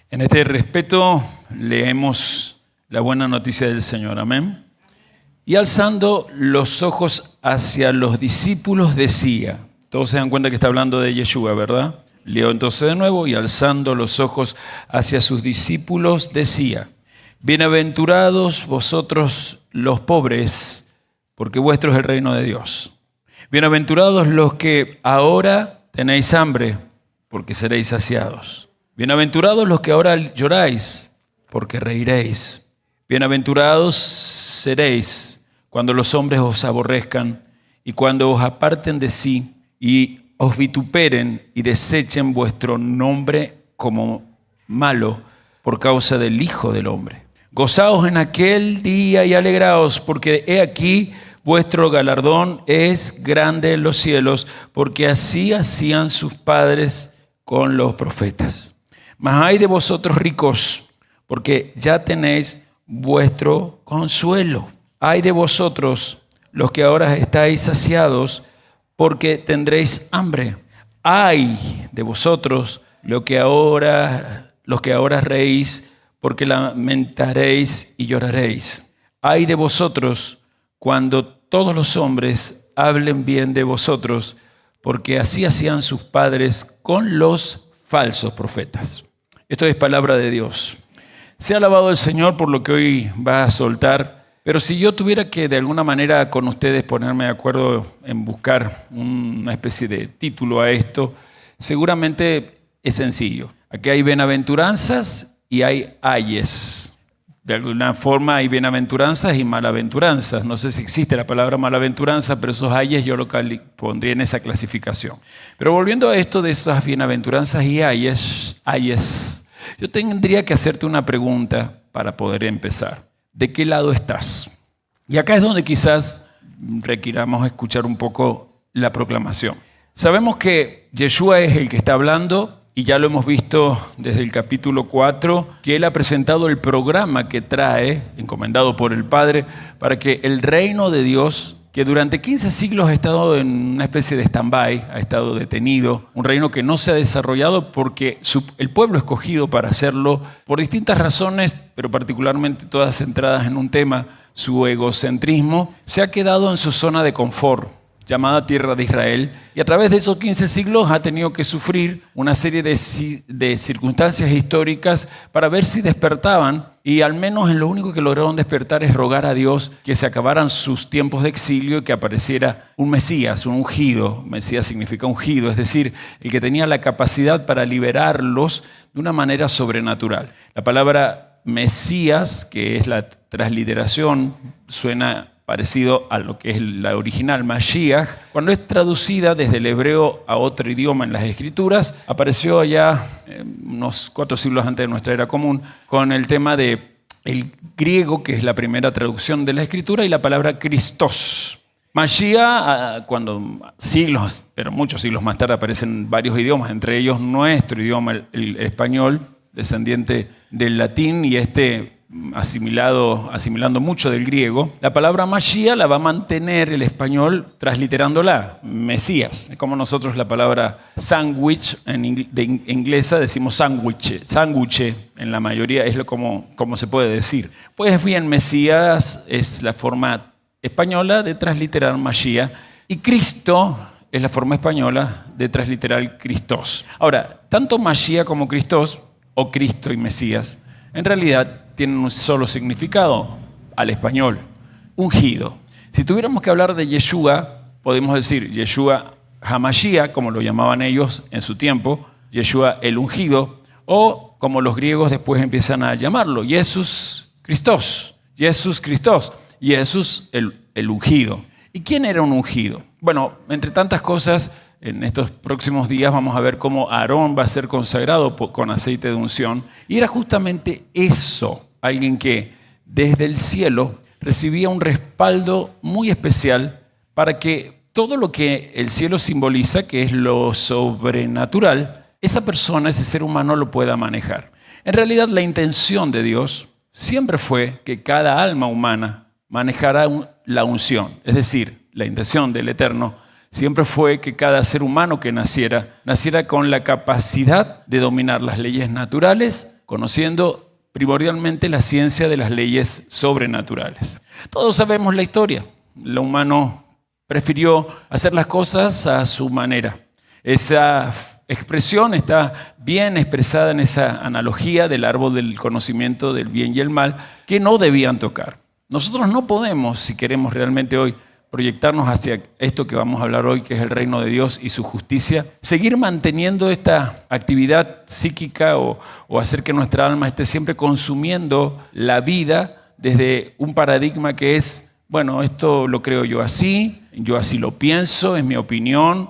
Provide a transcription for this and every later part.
En este respeto leemos la buena noticia del Señor, amén. Y alzando los ojos hacia los discípulos decía, todos se dan cuenta que está hablando de Yeshua, ¿verdad? Leo entonces de nuevo, y alzando los ojos hacia sus discípulos decía, bienaventurados vosotros los pobres, porque vuestro es el reino de Dios. Bienaventurados los que ahora tenéis hambre, porque seréis saciados. Bienaventurados los que ahora lloráis, porque reiréis. Bienaventurados seréis cuando los hombres os aborrezcan y cuando os aparten de sí y os vituperen y desechen vuestro nombre como malo por causa del Hijo del Hombre. Gozaos en aquel día y alegraos, porque he aquí vuestro galardón es grande en los cielos, porque así hacían sus padres con los profetas. Mas ay de vosotros ricos, porque ya tenéis vuestro consuelo. Ay de vosotros los que ahora estáis saciados, porque tendréis hambre. Ay de vosotros los que ahora reís, porque lamentaréis y lloraréis. Ay de vosotros cuando todos los hombres hablen bien de vosotros, porque así hacían sus padres con los falsos profetas. Esto es palabra de Dios. Sea alabado el Señor por lo que hoy va a soltar, pero si yo tuviera que de alguna manera con ustedes ponerme de acuerdo en buscar una especie de título a esto, seguramente es sencillo. Aquí hay bienaventuranzas y hay ayes. De alguna forma hay bienaventuranzas y malaventuranzas. No sé si existe la palabra malaventuranza, pero esos ayes yo lo pondría en esa clasificación. Pero volviendo a esto de esas bienaventuranzas y ayes, yo tendría que hacerte una pregunta para poder empezar. ¿De qué lado estás? Y acá es donde quizás requiramos escuchar un poco la proclamación. Sabemos que Yeshua es el que está hablando. Y ya lo hemos visto desde el capítulo 4, que Él ha presentado el programa que trae, encomendado por el Padre, para que el reino de Dios, que durante 15 siglos ha estado en una especie de stand-by, ha estado detenido, un reino que no se ha desarrollado porque el pueblo escogido para hacerlo, por distintas razones, pero particularmente todas centradas en un tema, su egocentrismo, se ha quedado en su zona de confort, llamada Tierra de Israel, y a través de esos 15 siglos ha tenido que sufrir una serie de circunstancias históricas para ver si despertaban, y al menos en lo único que lograron despertar es rogar a Dios que se acabaran sus tiempos de exilio y que apareciera un Mesías, un ungido. Mesías significa ungido, es decir, el que tenía la capacidad para liberarlos de una manera sobrenatural. La palabra Mesías, que es la transliteración, suena parecido a lo que es la original, Mashiach, cuando es traducida desde el hebreo a otro idioma en las Escrituras, apareció allá unos 4 siglos antes de nuestra era común, con el tema del griego, que es la primera traducción de la Escritura, y la palabra Christos. Mashiach, cuando siglos, pero muchos siglos más tarde, aparecen varios idiomas, entre ellos nuestro idioma, el español, descendiente del latín, y asimilando mucho del griego. La palabra Mashiach la va a mantener el español transliterándola, Mesías. Es como nosotros la palabra sándwich en inglesa decimos sándwich en la mayoría es como se puede decir. Pues bien, Mesías es la forma española de transliterar Mashiach y Cristo es la forma española de transliterar Christos. Ahora, tanto Mashiach como Christos, o Cristo y Mesías, en realidad tienen un solo significado al español, ungido. Si tuviéramos que hablar de Yeshua, podemos decir Yeshua HaMashiach, como lo llamaban ellos en su tiempo, Yeshua el ungido, o como los griegos después empiezan a llamarlo, Jesús Christos, Jesús el ungido. ¿Y quién era un ungido? Bueno, entre tantas cosas, en estos próximos días vamos a ver cómo Aarón va a ser consagrado con aceite de unción. Y era justamente eso, alguien que desde el cielo recibía un respaldo muy especial para que todo lo que el cielo simboliza, que es lo sobrenatural, esa persona, ese ser humano lo pueda manejar. En realidad la intención de Dios siempre fue que cada alma humana manejara la unción, es decir, la intención del Eterno siempre fue que cada ser humano que naciera con la capacidad de dominar las leyes naturales, conociendo primordialmente la ciencia de las leyes sobrenaturales. Todos sabemos la historia. El humano prefirió hacer las cosas a su manera. Esa expresión está bien expresada en esa analogía del árbol del conocimiento del bien y el mal que no debían tocar. Nosotros no podemos, si queremos realmente hoy proyectarnos hacia esto que vamos a hablar hoy, que es el reino de Dios y su justicia, seguir manteniendo esta actividad psíquica o hacer que nuestra alma esté siempre consumiendo la vida desde un paradigma que es, bueno, esto lo creo yo así lo pienso, es mi opinión,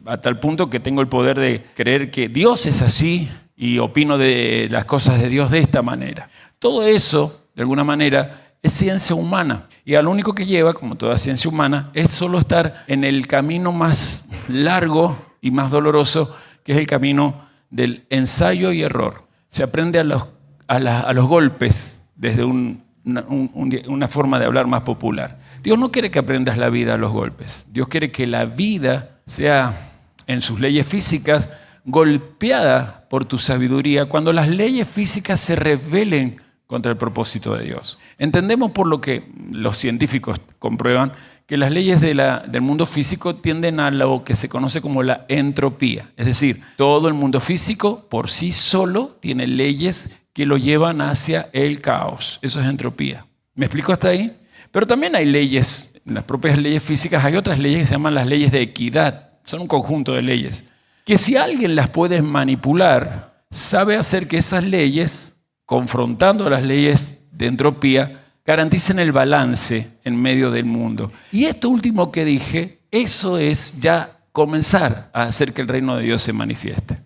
a tal punto que tengo el poder de creer que Dios es así y opino de las cosas de Dios de esta manera. Todo eso, de alguna manera, es ciencia humana. Y al único que lleva, como toda ciencia humana, es solo estar en el camino más largo y más doloroso, que es el camino del ensayo y error. Se aprende a los golpes desde una forma de hablar más popular. Dios no quiere que aprendas la vida a los golpes. Dios quiere que la vida sea, en sus leyes físicas, golpeada por tu sabiduría cuando las leyes físicas se rebelen contra el propósito de Dios. Entendemos por lo que los científicos comprueban que las leyes del mundo físico tienden a lo que se conoce como la entropía. Es decir, todo el mundo físico por sí solo tiene leyes que lo llevan hacia el caos. Eso es entropía. ¿Me explico hasta ahí? Pero también hay leyes, en las propias leyes físicas hay otras leyes que se llaman las leyes de equidad. Son un conjunto de leyes que si alguien las puede manipular, sabe hacer que esas leyes, confrontando las leyes de entropía, garanticen el balance en medio del mundo. Y esto último que dije, eso es ya comenzar a hacer que el reino de Dios se manifieste.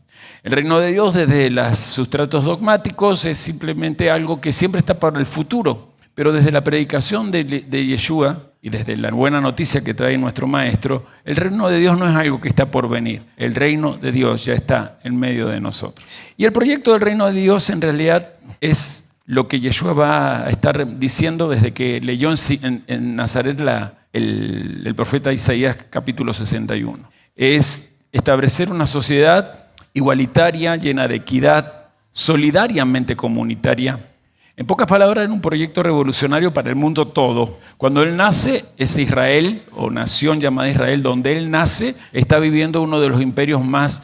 El reino de Dios desde los sustratos dogmáticos es simplemente algo que siempre está para el futuro, pero desde la predicación de Yeshua y desde la buena noticia que trae nuestro maestro, el reino de Dios no es algo que está por venir. El reino de Dios ya está en medio de nosotros. Y el proyecto del reino de Dios en realidad es lo que Yeshua va a estar diciendo desde que leyó en Nazaret el profeta Isaías capítulo 61. Es establecer una sociedad igualitaria, llena de equidad, solidariamente comunitaria. En pocas palabras, en un proyecto revolucionario para el mundo todo. Cuando él nace, ese Israel, o nación llamada Israel, donde él nace, está viviendo uno de los imperios más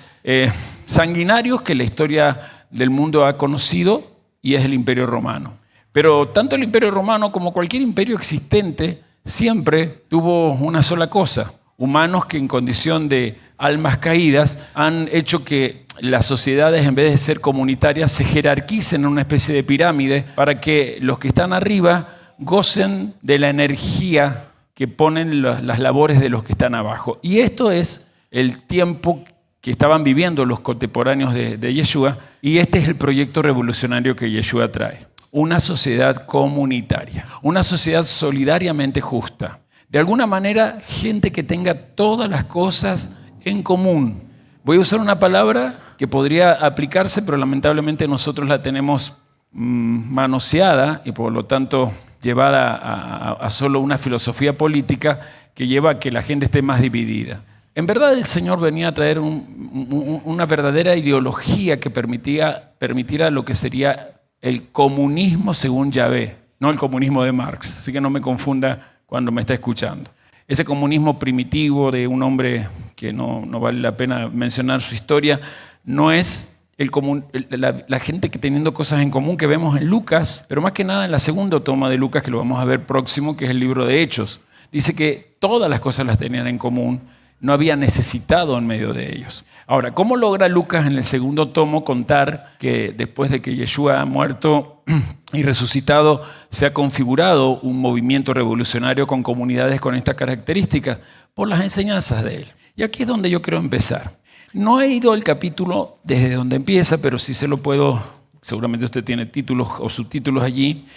sanguinarios que la historia del mundo ha conocido, y es el Imperio Romano. Pero tanto el Imperio Romano como cualquier imperio existente siempre tuvo una sola cosa: humanos que en condición de almas caídas han hecho que las sociedades, en vez de ser comunitarias, se jerarquicen en una especie de pirámide para que los que están arriba gocen de la energía que ponen las labores de los que están abajo. Y esto es el tiempo que estaban viviendo los contemporáneos de Yeshua, y este es el proyecto revolucionario que Yeshua trae. Una sociedad comunitaria, una sociedad solidariamente justa. De alguna manera, gente que tenga todas las cosas en común. Voy a usar una palabra que podría aplicarse, pero lamentablemente nosotros la tenemos manoseada y por lo tanto llevada a solo una filosofía política que lleva a que la gente esté más dividida. En verdad el Señor venía a traer una verdadera ideología que permitiera lo que sería el comunismo según Yahvé, no el comunismo de Marx, así que no me confunda cuando me está escuchando. Ese comunismo primitivo de un hombre que no vale la pena mencionar su historia, no es la gente que teniendo cosas en común que vemos en Lucas, pero más que nada en la segunda toma de Lucas, que lo vamos a ver próximo, que es el libro de Hechos. Dice que todas las cosas las tenían en común, no había necesitado en medio de ellos. Ahora, ¿cómo logra Lucas en el segundo tomo contar que después de que Yeshua ha muerto y resucitado, se ha configurado un movimiento revolucionario con comunidades con estas características? Por las enseñanzas de él. Y aquí es donde yo quiero empezar. No he ido al capítulo desde donde empieza, pero sí se lo puedo, seguramente usted tiene títulos o subtítulos allí.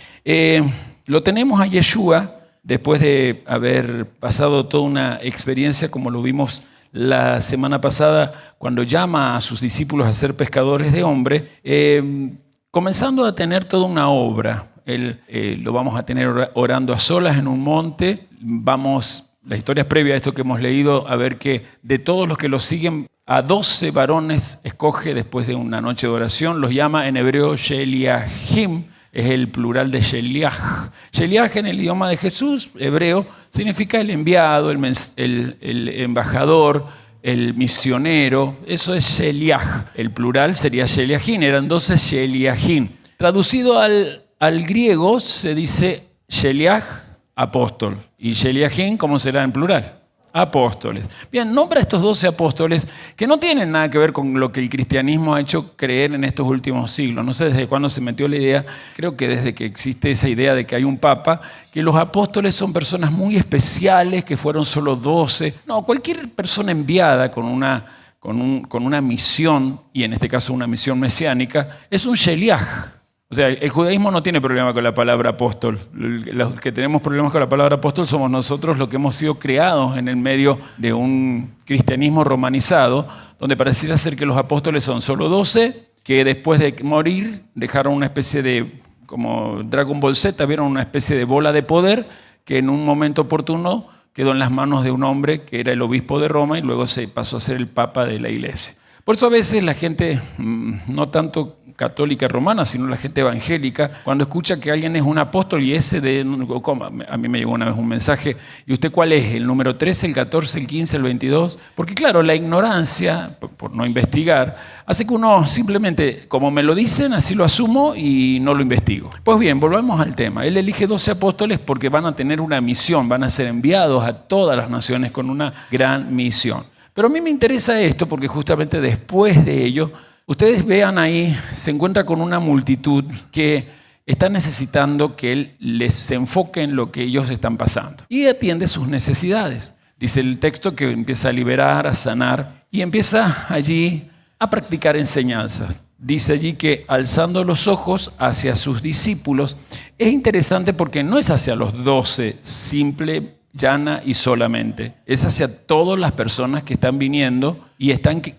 Lo tenemos a Yeshua después de haber pasado toda una experiencia, como lo vimos la semana pasada, cuando llama a sus discípulos a ser pescadores de hombres, comenzando a tener toda una obra. Lo vamos a tener orando a solas en un monte, vamos las historias previas a esto que hemos leído, a ver que de todos los que lo siguen, a 12 varones escoge después de una noche de oración, los llama en hebreo Sheliahim, es el plural de Sheliach. Sheliach en el idioma de Jesús, hebreo, significa el enviado, el embajador, el misionero. Eso es Sheliach. El plural sería Sheliahim, eran 12 Sheliahim. Traducido al griego se dice Sheliach, apóstol. Y Sheliahim, ¿cómo será en plural? Apóstoles. Bien, nombra a estos 12 apóstoles que no tienen nada que ver con lo que el cristianismo ha hecho creer en estos últimos siglos. No sé desde cuándo se metió la idea, creo que desde que existe esa idea de que hay un papa, que los apóstoles son personas muy especiales, que fueron solo 12. No, cualquier persona enviada con una misión, y en este caso una misión mesiánica, es un Sheliach. O sea, el judaísmo no tiene problema con la palabra apóstol. Los que tenemos problemas con la palabra apóstol somos nosotros, los que hemos sido creados en el medio de un cristianismo romanizado, donde pareciera ser que los apóstoles son solo 12, que después de morir dejaron una especie de, como Dragon Ball Z, vieron una especie de bola de poder que en un momento oportuno quedó en las manos de un hombre que era el obispo de Roma y luego se pasó a ser el papa de la iglesia. Por eso a veces la gente, no tanto católica romana, sino la gente evangélica, cuando escucha que alguien es un apóstol y ese de... ¿cómo? A mí me llegó una vez un mensaje, ¿y usted cuál es? ¿El número 13, el 14, el 15, el 22? Porque claro, la ignorancia, por no investigar, hace que uno simplemente, como me lo dicen, así lo asumo y no lo investigo. Pues bien, volvamos al tema. Él elige 12 apóstoles porque van a tener una misión, van a ser enviados a todas las naciones con una gran misión. Pero a mí me interesa esto porque justamente después de ello, ustedes vean ahí, se encuentra con una multitud que está necesitando que él les enfoque en lo que ellos están pasando y atiende sus necesidades. Dice el texto que empieza a liberar, a sanar y empieza allí a practicar enseñanzas. Dice allí que alzando los ojos hacia sus discípulos, es interesante porque no es hacia los 12, simple, llana y solamente. Es hacia todas las personas que están viniendo y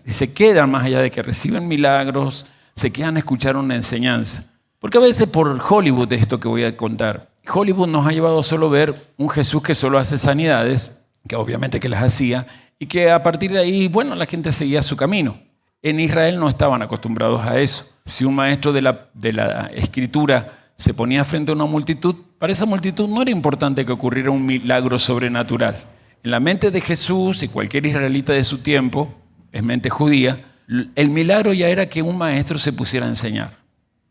se quedan, más allá de que reciben milagros, se quedan a escuchar una enseñanza. Porque a veces por Hollywood, esto que voy a contar, Hollywood nos ha llevado a solo ver un Jesús que solo hace sanidades, que obviamente que las hacía, y que a partir de ahí, bueno, la gente seguía su camino. En Israel no estaban acostumbrados a eso. Si un maestro de la escritura se ponía frente a una multitud, para esa multitud no era importante que ocurriera un milagro sobrenatural. En la mente de Jesús y cualquier israelita de su tiempo, es mente judía, el milagro ya era que un maestro se pusiera a enseñar.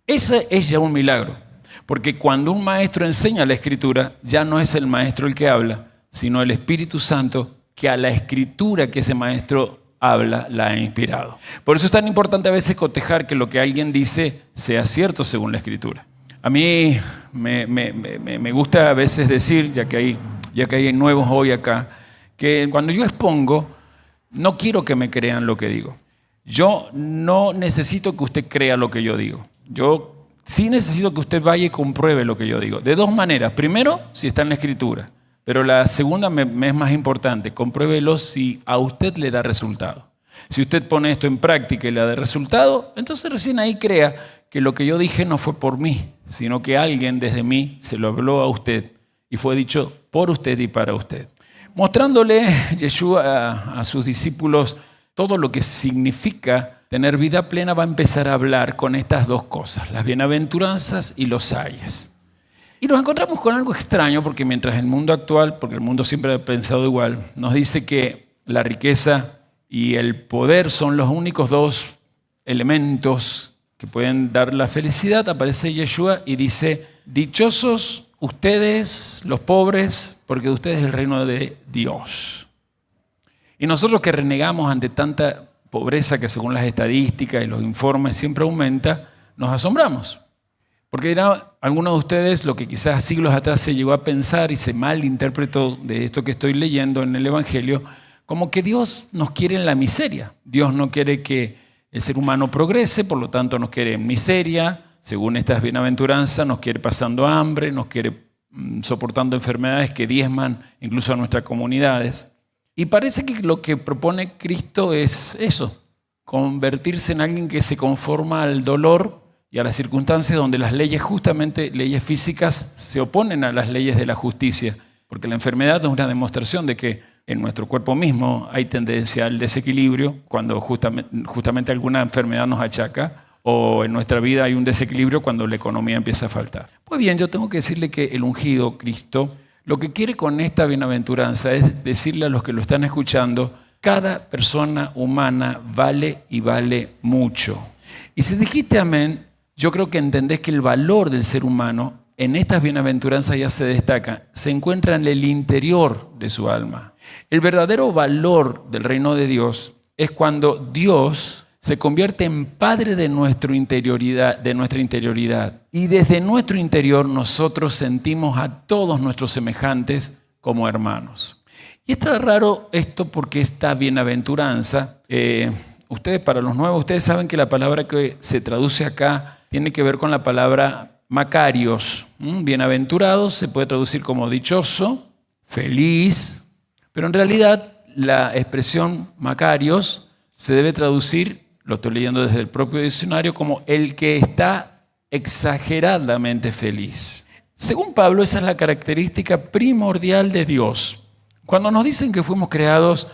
Ese es ya un milagro, porque cuando un maestro enseña la escritura, ya no es el maestro el que habla, sino el Espíritu Santo que a la escritura que ese maestro habla la ha inspirado. Por eso es tan importante a veces cotejar que lo que alguien dice sea cierto según la escritura. A mí me gusta a veces decir, ya que hay nuevos hoy acá, que cuando yo expongo, no quiero que me crean lo que digo. Yo no necesito que usted crea lo que yo digo. Yo sí necesito que usted vaya y compruebe lo que yo digo. De dos maneras. Primero, si está en la escritura. Pero la segunda me es más importante. Compruébelo si a usted le da resultado. Si usted pone esto en práctica y le da resultado, entonces recién ahí crea que lo que yo dije no fue por mí, sino que alguien desde mí se lo habló a usted y fue dicho por usted y para usted. Mostrándole Yeshua a sus discípulos todo lo que significa tener vida plena, va a empezar a hablar con estas dos cosas, las bienaventuranzas y los ayes. Y nos encontramos con algo extraño porque mientras el mundo actual, porque el mundo siempre ha pensado igual, nos dice que la riqueza y el poder son los únicos dos elementos que pueden dar la felicidad, aparece Yeshua y dice, dichosos ustedes, los pobres, porque de ustedes es el reino de Dios. Y nosotros que renegamos ante tanta pobreza que según las estadísticas y los informes siempre aumenta, nos asombramos. Porque era algunos de ustedes lo que quizás siglos atrás se llegó a pensar y se malinterpretó de esto que estoy leyendo en el Evangelio, como que Dios nos quiere en la miseria. Dios no quiere que el ser humano progrese, por lo tanto nos quiere en miseria, según estas bienaventuranzas, nos quiere pasando hambre, nos quiere soportando enfermedades que diezman incluso a nuestras comunidades. Y parece que lo que propone Cristo es eso, convertirse en alguien que se conforma al dolor y a las circunstancias donde las leyes, justamente leyes físicas, se oponen a las leyes de la justicia. porque la enfermedad es una demostración de que en nuestro cuerpo mismo hay tendencia al desequilibrio cuando justamente alguna enfermedad nos achaca, o en nuestra vida hay un desequilibrio cuando la economía empieza a faltar. Pues bien, yo tengo que decirle que el ungido, Cristo, lo que quiere con esta bienaventuranza es decirle a los que lo están escuchando: cada persona humana vale y vale mucho. Y si dijiste amén, yo creo que entendés que el valor del ser humano en estas bienaventuranzas ya se destaca, se encuentra en el interior de su alma. El verdadero valor del reino de Dios es cuando Dios se convierte en Padre de nuestra interioridad, y desde nuestro interior nosotros sentimos a todos nuestros semejantes como hermanos. Y está raro esto porque esta bienaventuranza, ustedes, para los nuevos, ustedes saben que la palabra que se traduce acá tiene que ver con la palabra Macarios. Bienaventurados se puede traducir como dichoso, feliz, pero en realidad la expresión Macarios se debe traducir, lo estoy leyendo desde el propio diccionario, como el que está exageradamente feliz. Según Pablo, esa es la característica primordial de Dios. Cuando nos dicen que fuimos creados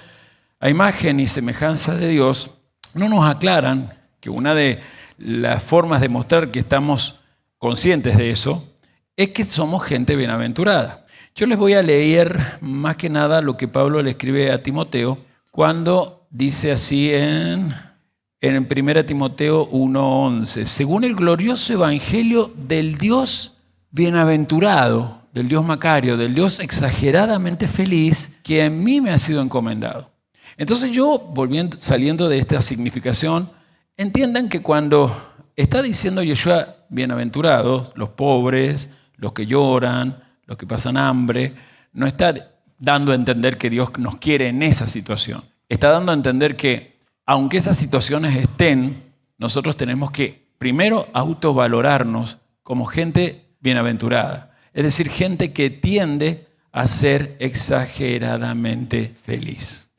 a imagen y semejanza de Dios, no nos aclaran que una de las formas de mostrar que estamos conscientes de eso es que somos gente bienaventurada. Yo les voy a leer más que nada lo que Pablo le escribe a Timoteo cuando dice así en 1 Timoteo 1:11: según el glorioso evangelio del Dios bienaventurado, del Dios Macario, del Dios exageradamente feliz, que a mí me ha sido encomendado. Entonces yo, saliendo de esta significación, entiendan que cuando está diciendo Yeshua bienaventurados, los pobres, los que lloran, los que pasan hambre, no está dando a entender que Dios nos quiere en esa situación. Está dando a entender que aunque esas situaciones estén, nosotros tenemos que primero autovalorarnos como gente bienaventurada. Es decir, gente que tiende a ser exageradamente feliz.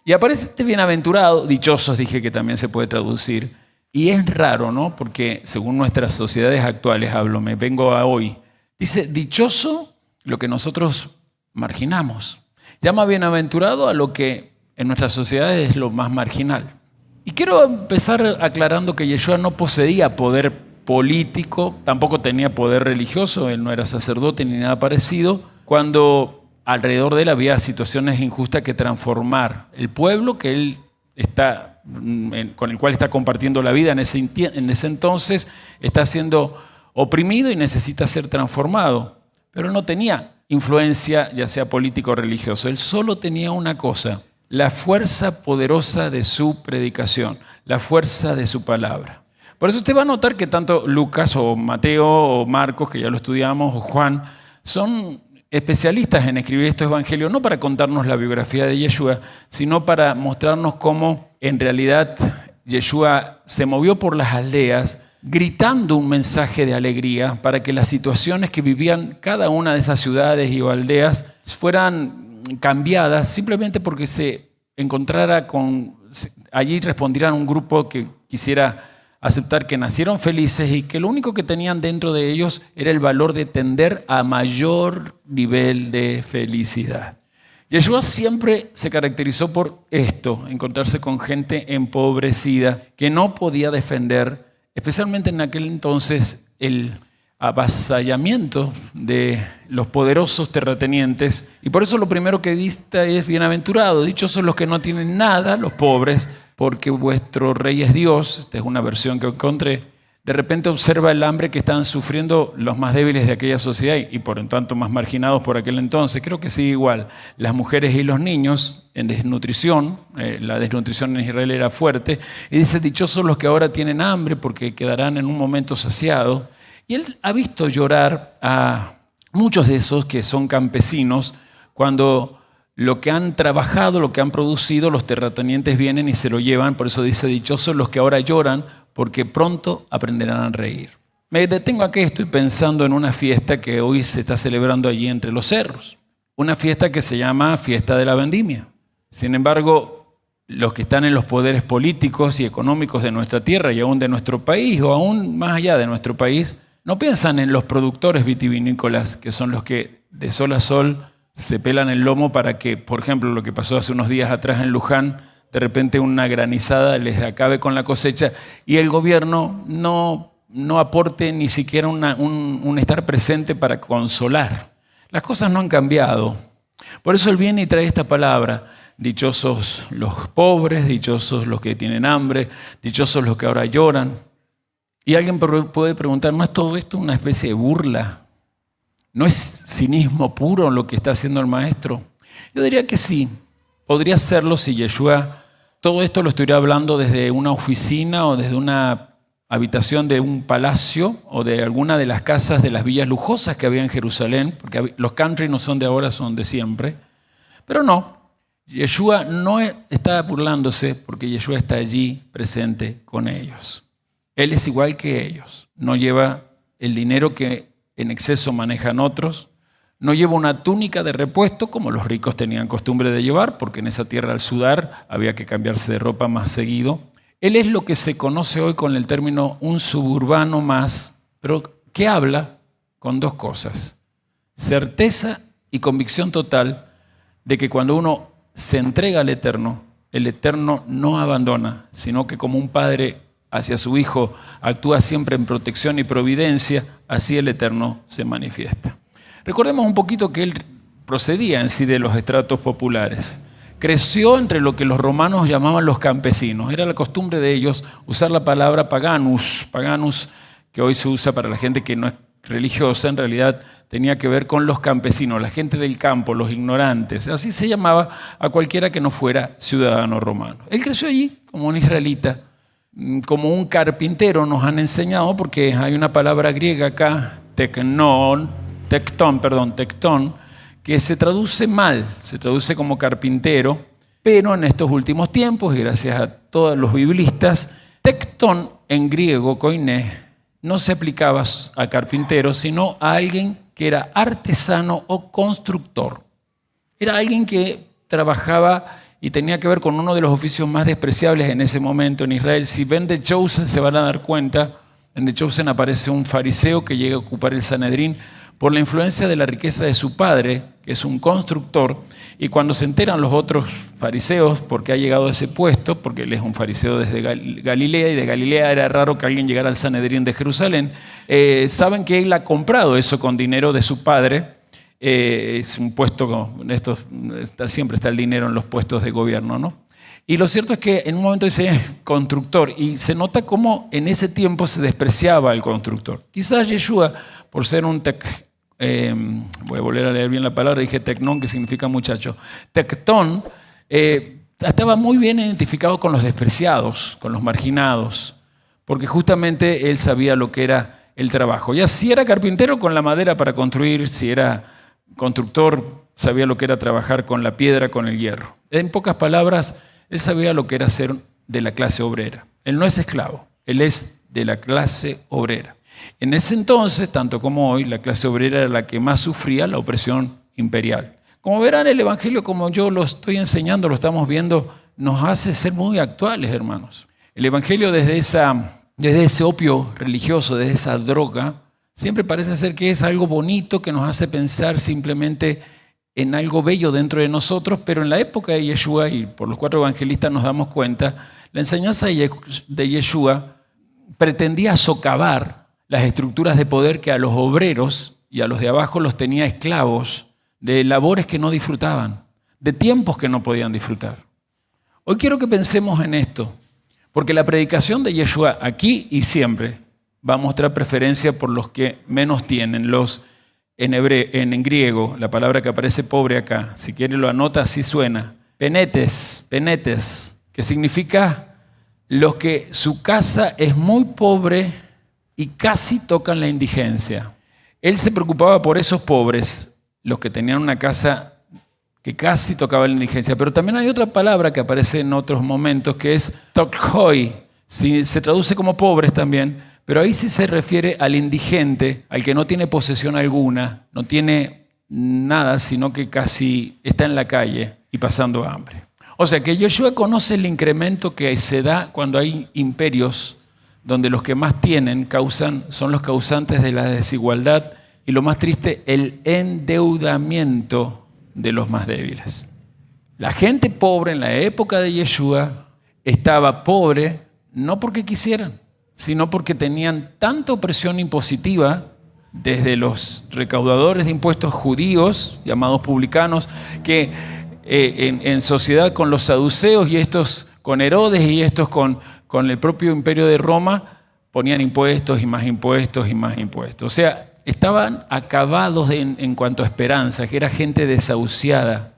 Y aparece este bienaventurado, dichosos dije que también se puede traducir. Y es raro, ¿no? Porque según nuestras sociedades actuales, me vengo a hoy, dice dichoso lo que nosotros marginamos. Llama bienaventurado a lo que en nuestras sociedades es lo más marginal. Y quiero empezar aclarando que Yeshua no poseía poder político, tampoco tenía poder religioso, él no era sacerdote ni nada parecido, cuando alrededor de él había situaciones injustas que transformar. El pueblo que él con el cual está compartiendo la vida en ese entonces está siendo oprimido y necesita ser transformado. Pero no tenía influencia, ya sea político o religioso. Él solo tenía una cosa: la fuerza poderosa de su predicación, la fuerza de su palabra. Por eso usted va a notar que tanto Lucas o Mateo o Marcos, que ya lo estudiamos, o Juan, son especialistas en escribir estos evangelios, no para contarnos la biografía de Yeshua, sino para mostrarnos cómo en realidad Yeshua se movió por las aldeas gritando un mensaje de alegría para que las situaciones que vivían cada una de esas ciudades y aldeas fueran cambiadas simplemente porque se encontrara allí respondieran un grupo que quisiera aceptar que nacieron felices y que lo único que tenían dentro de ellos era el valor de tender a mayor nivel de felicidad. Yeshua siempre se caracterizó por esto, encontrarse con gente empobrecida que no podía defender, especialmente en aquel entonces, el avasallamiento de los poderosos terratenientes. Y por eso lo primero que dice es bienaventurado, dichosos los que no tienen nada, los pobres, porque vuestro rey es Dios. Esta es una versión que encontré. De repente observa el hambre que están sufriendo los más débiles de aquella sociedad y por lo tanto más marginados por aquel entonces. Creo que sigue igual. Las mujeres y los niños en desnutrición. La desnutrición en Israel era fuerte. Y dice, dichosos los que ahora tienen hambre porque quedarán en un momento saciados. Y él ha visto llorar a muchos de esos que son campesinos cuando lo que han trabajado, lo que han producido, los terratenientes vienen y se lo llevan. Por eso dice, dichosos los que ahora lloran, porque pronto aprenderán a reír. Me detengo aquí, estoy pensando en una fiesta que hoy se está celebrando allí entre los cerros. Una fiesta que se llama Fiesta de la Vendimia. Sin embargo, los que están en los poderes políticos y económicos de nuestra tierra y aún de nuestro país, o aún más allá de nuestro país, no piensan en los productores vitivinícolas, que son los que de sol a sol se pelan el lomo para que, por ejemplo, lo que pasó hace unos días atrás en Luján, de repente una granizada les acabe con la cosecha y el gobierno no aporte ni siquiera un estar presente para consolar. Las cosas no han cambiado. Por eso Él viene y trae esta palabra. Dichosos los pobres, dichosos los que tienen hambre, dichosos los que ahora lloran. Y alguien puede preguntar, ¿no es todo esto una especie de burla? ¿No es cinismo puro lo que está haciendo el maestro? Yo diría que sí, podría serlo si Yeshua todo esto lo estuviera hablando desde una oficina o desde una habitación de un palacio o de alguna de las casas de las villas lujosas que había en Jerusalén, porque los country no son de ahora, son de siempre. Pero no, Yeshua no está burlándose porque Yeshua está allí presente con ellos. Él es igual que ellos, no lleva el dinero que en exceso manejan otros, no lleva una túnica de repuesto como los ricos tenían costumbre de llevar, porque en esa tierra al sudar había que cambiarse de ropa más seguido. Él es lo que se conoce hoy con el término un suburbano más, pero que habla con dos cosas: certeza y convicción total de que cuando uno se entrega al Eterno, el Eterno no abandona, sino que como un padre hacia su hijo actúa siempre en protección y providencia, así el Eterno se manifiesta. Recordemos un poquito que él procedía en sí de los estratos populares. Creció entre lo que los romanos llamaban los campesinos. Era la costumbre de ellos usar la palabra paganus, que hoy se usa para la gente que no es religiosa, en realidad tenía que ver con los campesinos, la gente del campo, los ignorantes. Así se llamaba a cualquiera que no fuera ciudadano romano. Él creció allí como un israelita, como un carpintero, nos han enseñado, porque hay una palabra griega acá, tectón, que se traduce mal, se traduce como carpintero, pero en estos últimos tiempos, y gracias a todos los biblistas, tectón en griego, koiné, no se aplicaba a carpintero, sino a alguien que era artesano o constructor. Era alguien que trabajaba y tenía que ver con uno de los oficios más despreciables en ese momento en Israel. Si ven The Chosen se van a dar cuenta, en The Chosen aparece un fariseo que llega a ocupar el Sanedrín por la influencia de la riqueza de su padre, que es un constructor, y cuando se enteran los otros fariseos porque ha llegado a ese puesto, porque él es un fariseo desde Galilea, y de Galilea era raro que alguien llegara al Sanedrín de Jerusalén, saben que él ha comprado eso con dinero de su padre. Es un puesto, siempre está el dinero en los puestos de gobierno, ¿no? Y lo cierto es que en un momento dice constructor, y se nota cómo en ese tiempo se despreciaba al constructor. Quizás Yeshua, por ser un voy a volver a leer bien la palabra, dije tecnón, que significa muchacho. Tectón estaba muy bien identificado con los despreciados, con los marginados, porque justamente él sabía lo que era el trabajo. Ya si era carpintero con la madera para construir, si era constructor, sabía lo que era trabajar con la piedra, con el hierro. En pocas palabras, él sabía lo que era ser de la clase obrera. Él no es esclavo, él es de la clase obrera. En ese entonces, tanto como hoy, la clase obrera era la que más sufría la opresión imperial. Como verán, el Evangelio, como yo lo estoy enseñando, lo estamos viendo, nos hace ser muy actuales, hermanos. El Evangelio desde ese opio religioso, desde esa droga, siempre parece ser que es algo bonito que nos hace pensar simplemente en algo bello dentro de nosotros, pero en la época de Yeshua, y por los 4 evangelistas nos damos cuenta, la enseñanza de Yeshua pretendía socavar las estructuras de poder que a los obreros y a los de abajo los tenía esclavos de labores que no disfrutaban, de tiempos que no podían disfrutar. Hoy quiero que pensemos en esto, porque la predicación de Yeshua aquí y siempre va a mostrar preferencia por los que menos tienen, en griego, la palabra que aparece pobre acá, si quiere lo anota, así suena, penetes, que significa los que su casa es muy pobre y casi tocan la indigencia. Él se preocupaba por esos pobres, los que tenían una casa que casi tocaba la indigencia. Pero también hay otra palabra que aparece en otros momentos que es tokhoi. Sí, se traduce como pobres también, pero ahí sí se refiere al indigente, al que no tiene posesión alguna, no tiene nada, sino que casi está en la calle y pasando hambre. O sea que Yeshua conoce el incremento que se da cuando hay imperios donde los que más tienen son los causantes de la desigualdad y lo más triste, el endeudamiento de los más débiles. La gente pobre en la época de Yeshua estaba pobre no porque quisieran, sino porque tenían tanta opresión impositiva desde los recaudadores de impuestos judíos, llamados publicanos, que en sociedad con los saduceos y estos con Herodes y estos con el propio imperio de Roma, ponían impuestos y más impuestos y más impuestos. O sea, estaban acabados en cuanto a esperanza, que era gente desahuciada.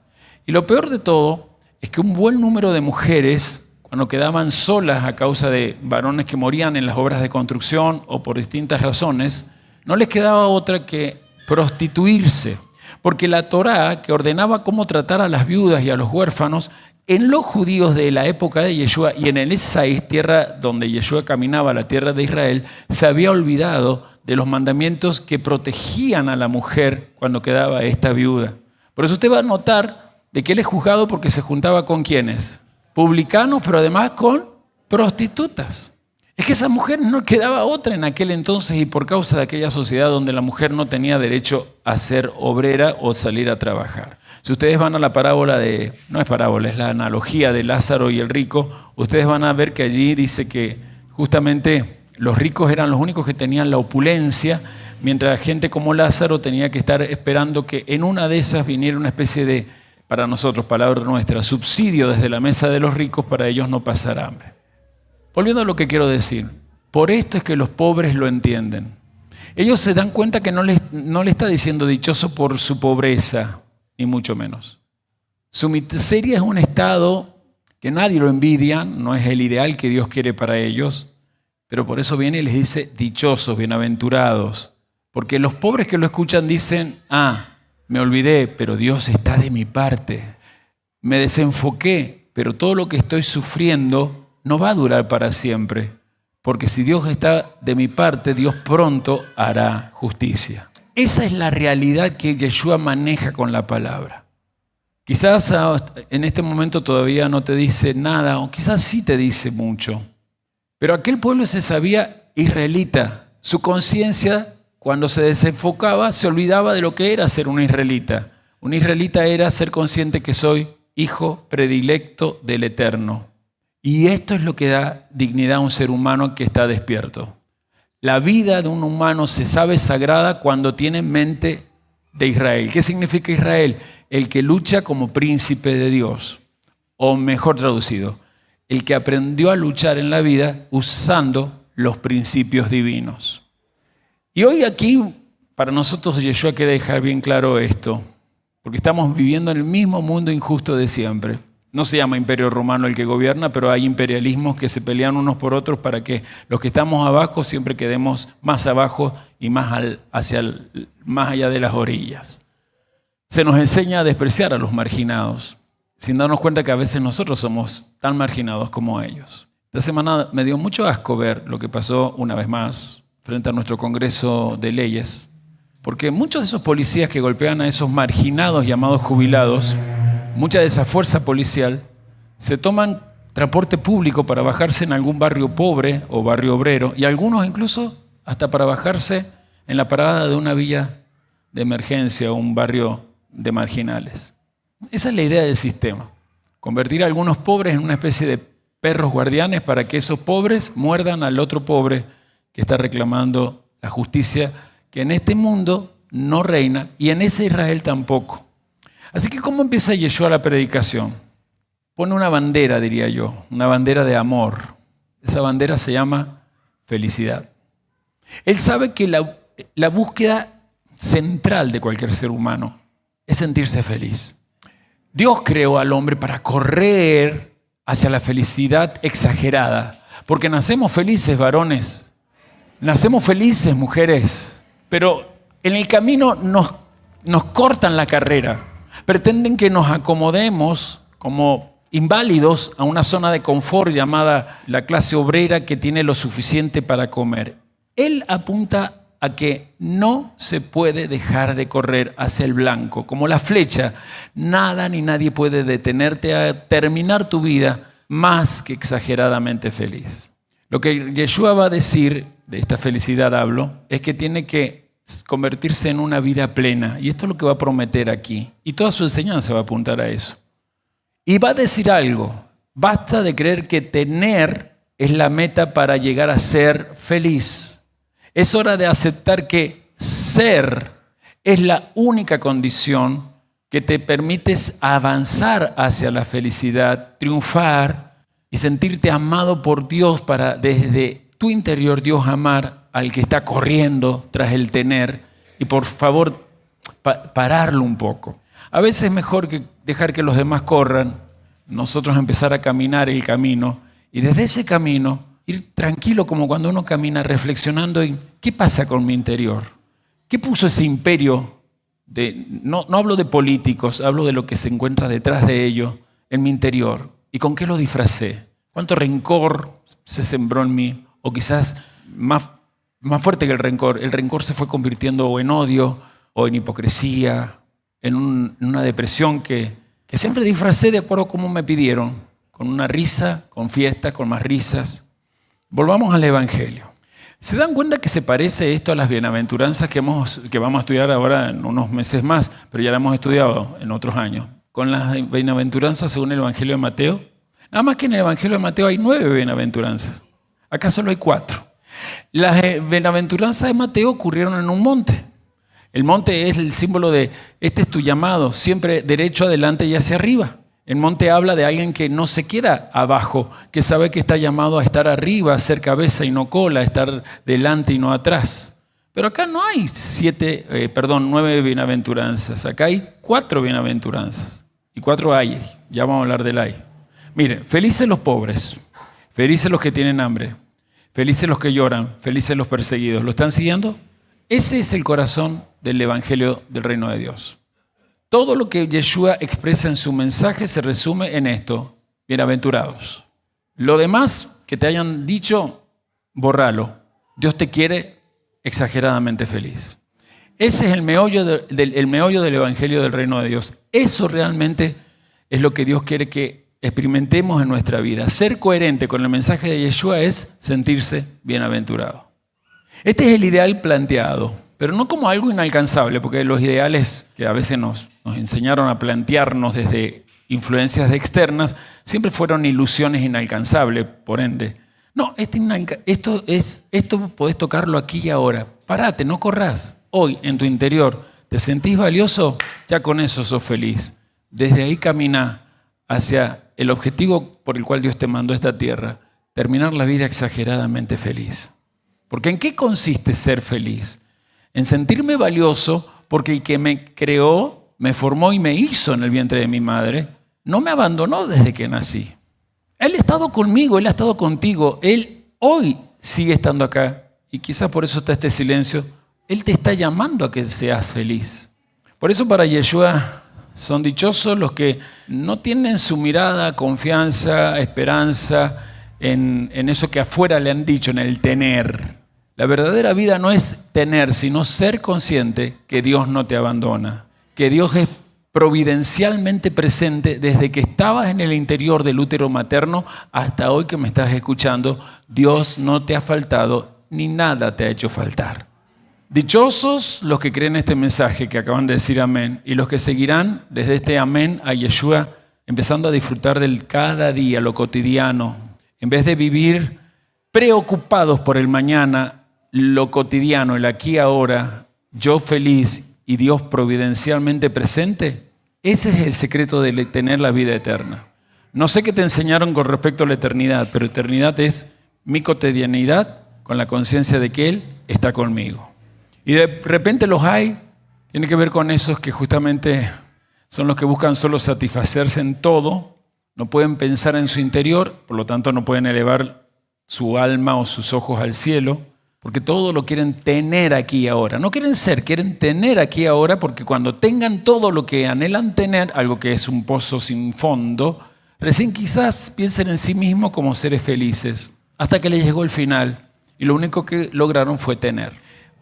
Y lo peor de todo es que un buen número de mujeres, cuando quedaban solas a causa de varones que morían en las obras de construcción o por distintas razones, no les quedaba otra que prostituirse. Porque la Torá, que ordenaba cómo tratar a las viudas y a los huérfanos, en los judíos de la época de Yeshua y en el Esai, tierra donde Yeshua caminaba, la tierra de Israel, se había olvidado de los mandamientos que protegían a la mujer cuando quedaba esta viuda. Por eso usted va a notar de que él es juzgado porque se juntaba con ¿quiénes? Publicanos, pero además con prostitutas. Es que esa mujer no quedaba otra en aquel entonces y por causa de aquella sociedad donde la mujer no tenía derecho a ser obrera o salir a trabajar. Si ustedes van a la parábola no es parábola, es la analogía de Lázaro y el rico, ustedes van a ver que allí dice que justamente los ricos eran los únicos que tenían la opulencia, mientras gente como Lázaro tenía que estar esperando que en una de esas viniera una especie de, para nosotros, palabra nuestra, subsidio desde la mesa de los ricos para ellos no pasar hambre. Volviendo a lo que quiero decir, por esto es que los pobres lo entienden. Ellos se dan cuenta que no le está diciendo dichoso por su pobreza, ni mucho menos. Su miseria es un estado que nadie lo envidia, no es el ideal que Dios quiere para ellos, pero por eso viene y les dice dichosos, bienaventurados, porque los pobres que lo escuchan dicen, me olvidé, pero Dios está de mi parte. Me desenfoqué, pero todo lo que estoy sufriendo no va a durar para siempre, porque si Dios está de mi parte, Dios pronto hará justicia. Esa es la realidad que Yeshua maneja con la palabra. Quizás en este momento todavía no te dice nada, o quizás sí te dice mucho, pero aquel pueblo se sabía israelita. Su conciencia, cuando se desenfocaba, se olvidaba de lo que era ser un israelita. Un israelita era ser consciente que soy hijo predilecto del Eterno. Y esto es lo que da dignidad a un ser humano que está despierto. La vida de un humano se sabe sagrada cuando tiene mente de Israel. ¿Qué significa Israel? El que lucha como príncipe de Dios. O mejor traducido, el que aprendió a luchar en la vida usando los principios divinos. Y hoy aquí, para nosotros, Yeshua quiere dejar bien claro esto, porque estamos viviendo en el mismo mundo injusto de siempre. No se llama imperio romano el que gobierna, pero hay imperialismos que se pelean unos por otros para que los que estamos abajo siempre quedemos más abajo y más allá de las orillas. Se nos enseña a despreciar a los marginados, sin darnos cuenta que a veces nosotros somos tan marginados como ellos. Esta semana me dio mucho asco ver lo que pasó una vez más frente a nuestro Congreso de Leyes, porque muchos de esos policías que golpean a esos marginados llamados jubilados, mucha de esa fuerza policial, se toman transporte público para bajarse en algún barrio pobre o barrio obrero, y algunos incluso hasta para bajarse en la parada de una villa de emergencia o un barrio de marginales. Esa es la idea del sistema, convertir a algunos pobres en una especie de perros guardianes para que esos pobres muerdan al otro pobre que está reclamando la justicia que en este mundo no reina y en ese Israel tampoco. Así que, ¿cómo empieza Yeshua la predicación? Pone una bandera, diría yo, una bandera de amor. Esa bandera se llama felicidad. Él sabe que la búsqueda central de cualquier ser humano es sentirse feliz. Dios creó al hombre para correr hacia la felicidad exagerada, porque nacemos felices, varones, nacemos felices, mujeres, pero en el camino nos cortan la carrera. Pretenden que nos acomodemos como inválidos a una zona de confort llamada la clase obrera que tiene lo suficiente para comer. Él apunta a que no se puede dejar de correr hacia el blanco. Como la flecha, nada ni nadie puede detenerte a terminar tu vida más que exageradamente feliz. Lo que Yeshua va a decir, de esta felicidad hablo, es que tiene que convertirse en una vida plena. Y esto es lo que va a prometer aquí. Y toda su enseñanza va a apuntar a eso. Y va a decir algo. Basta de creer que tener es la meta para llegar a ser feliz. Es hora de aceptar que ser es la única condición que te permite avanzar hacia la felicidad, triunfar y sentirte amado por Dios para desde tu interior Dios amar al que está corriendo tras el tener y por favor pararlo un poco. A veces es mejor que dejar que los demás corran, nosotros empezar a caminar el camino y desde ese camino ir tranquilo como cuando uno camina reflexionando en qué pasa con mi interior, qué puso ese imperio. No hablo de políticos, hablo de lo que se encuentra detrás de ello en mi interior y con qué lo disfracé, cuánto rencor se sembró en mí o quizás más fuerte que el rencor se fue convirtiendo o en odio o en hipocresía, en una depresión que siempre disfracé de acuerdo a cómo me pidieron, con una risa, con fiestas, con más risas. Volvamos al Evangelio. ¿Se dan cuenta que se parece esto a las bienaventuranzas que vamos a estudiar ahora en unos meses más, pero ya las hemos estudiado en otros años? Con las bienaventuranzas según el Evangelio de Mateo. Nada más que en el Evangelio de Mateo hay 9 bienaventuranzas. Acá solo hay 4. Las bienaventuranzas de Mateo ocurrieron en un monte. El monte es el símbolo de, este es tu llamado, siempre derecho adelante y hacia arriba. El monte habla de alguien que no se queda abajo, que sabe que está llamado a estar arriba, a ser cabeza y no cola, a estar delante y no atrás. Pero acá no hay 9 bienaventuranzas, acá hay 4 bienaventuranzas. Y 4 hay, ya vamos a hablar del hay. Mire, felices los pobres, felices los que tienen hambre, felices los que lloran, felices los perseguidos. ¿Lo están siguiendo? Ese es el corazón del Evangelio del Reino de Dios. Todo lo que Yeshua expresa en su mensaje se resume en esto: bienaventurados. Lo demás que te hayan dicho, bórralo. Dios te quiere exageradamente feliz. Ese es el meollo del Evangelio del Reino de Dios. Eso realmente es lo que Dios quiere que experimentemos en nuestra vida. Ser coherente con el mensaje de Yeshua es sentirse bienaventurado. Este es el ideal planteado, pero no como algo inalcanzable, porque los ideales que a veces nos enseñaron a plantearnos desde influencias externas siempre fueron ilusiones inalcanzables, por ende. No, esto podés tocarlo aquí y ahora. Parate, no corras. Hoy, en tu interior, ¿te sentís valioso? Ya con eso sos feliz. Desde ahí camina hacia el objetivo por el cual Dios te mandó a esta tierra, terminar la vida exageradamente feliz. Porque ¿en qué consiste ser feliz? En sentirme valioso porque el que me creó, me formó y me hizo en el vientre de mi madre, no me abandonó desde que nací. Él ha estado conmigo, Él ha estado contigo, Él hoy sigue estando acá y quizás por eso está este silencio. Él te está llamando a que seas feliz. Por eso para Yeshua son dichosos los que no tienen su mirada, confianza, esperanza en eso que afuera le han dicho, en el tener. La verdadera vida no es tener, sino ser consciente que Dios no te abandona, que Dios es providencialmente presente desde que estabas en el interior del útero materno hasta hoy que me estás escuchando. Dios no te ha faltado ni nada te ha hecho faltar. Dichosos los que creen este mensaje que acaban de decir amén y los que seguirán desde este amén a Yeshua empezando a disfrutar del cada día, lo cotidiano, en vez de vivir preocupados por el mañana, lo cotidiano, el aquí y ahora, yo feliz y Dios providencialmente presente. Ese es el secreto de tener la vida eterna. No sé qué te enseñaron con respecto a la eternidad, pero eternidad es mi cotidianidad con la conciencia de que Él está conmigo. Y de repente los hay, tiene que ver con esos que justamente son los que buscan solo satisfacerse en todo, no pueden pensar en su interior, por lo tanto no pueden elevar su alma o sus ojos al cielo, porque todo lo quieren tener aquí y ahora. No quieren ser, quieren tener aquí y ahora, porque cuando tengan todo lo que anhelan tener, algo que es un pozo sin fondo, recién quizás piensen en sí mismos como seres felices, hasta que les llegó el final y lo único que lograron fue tener.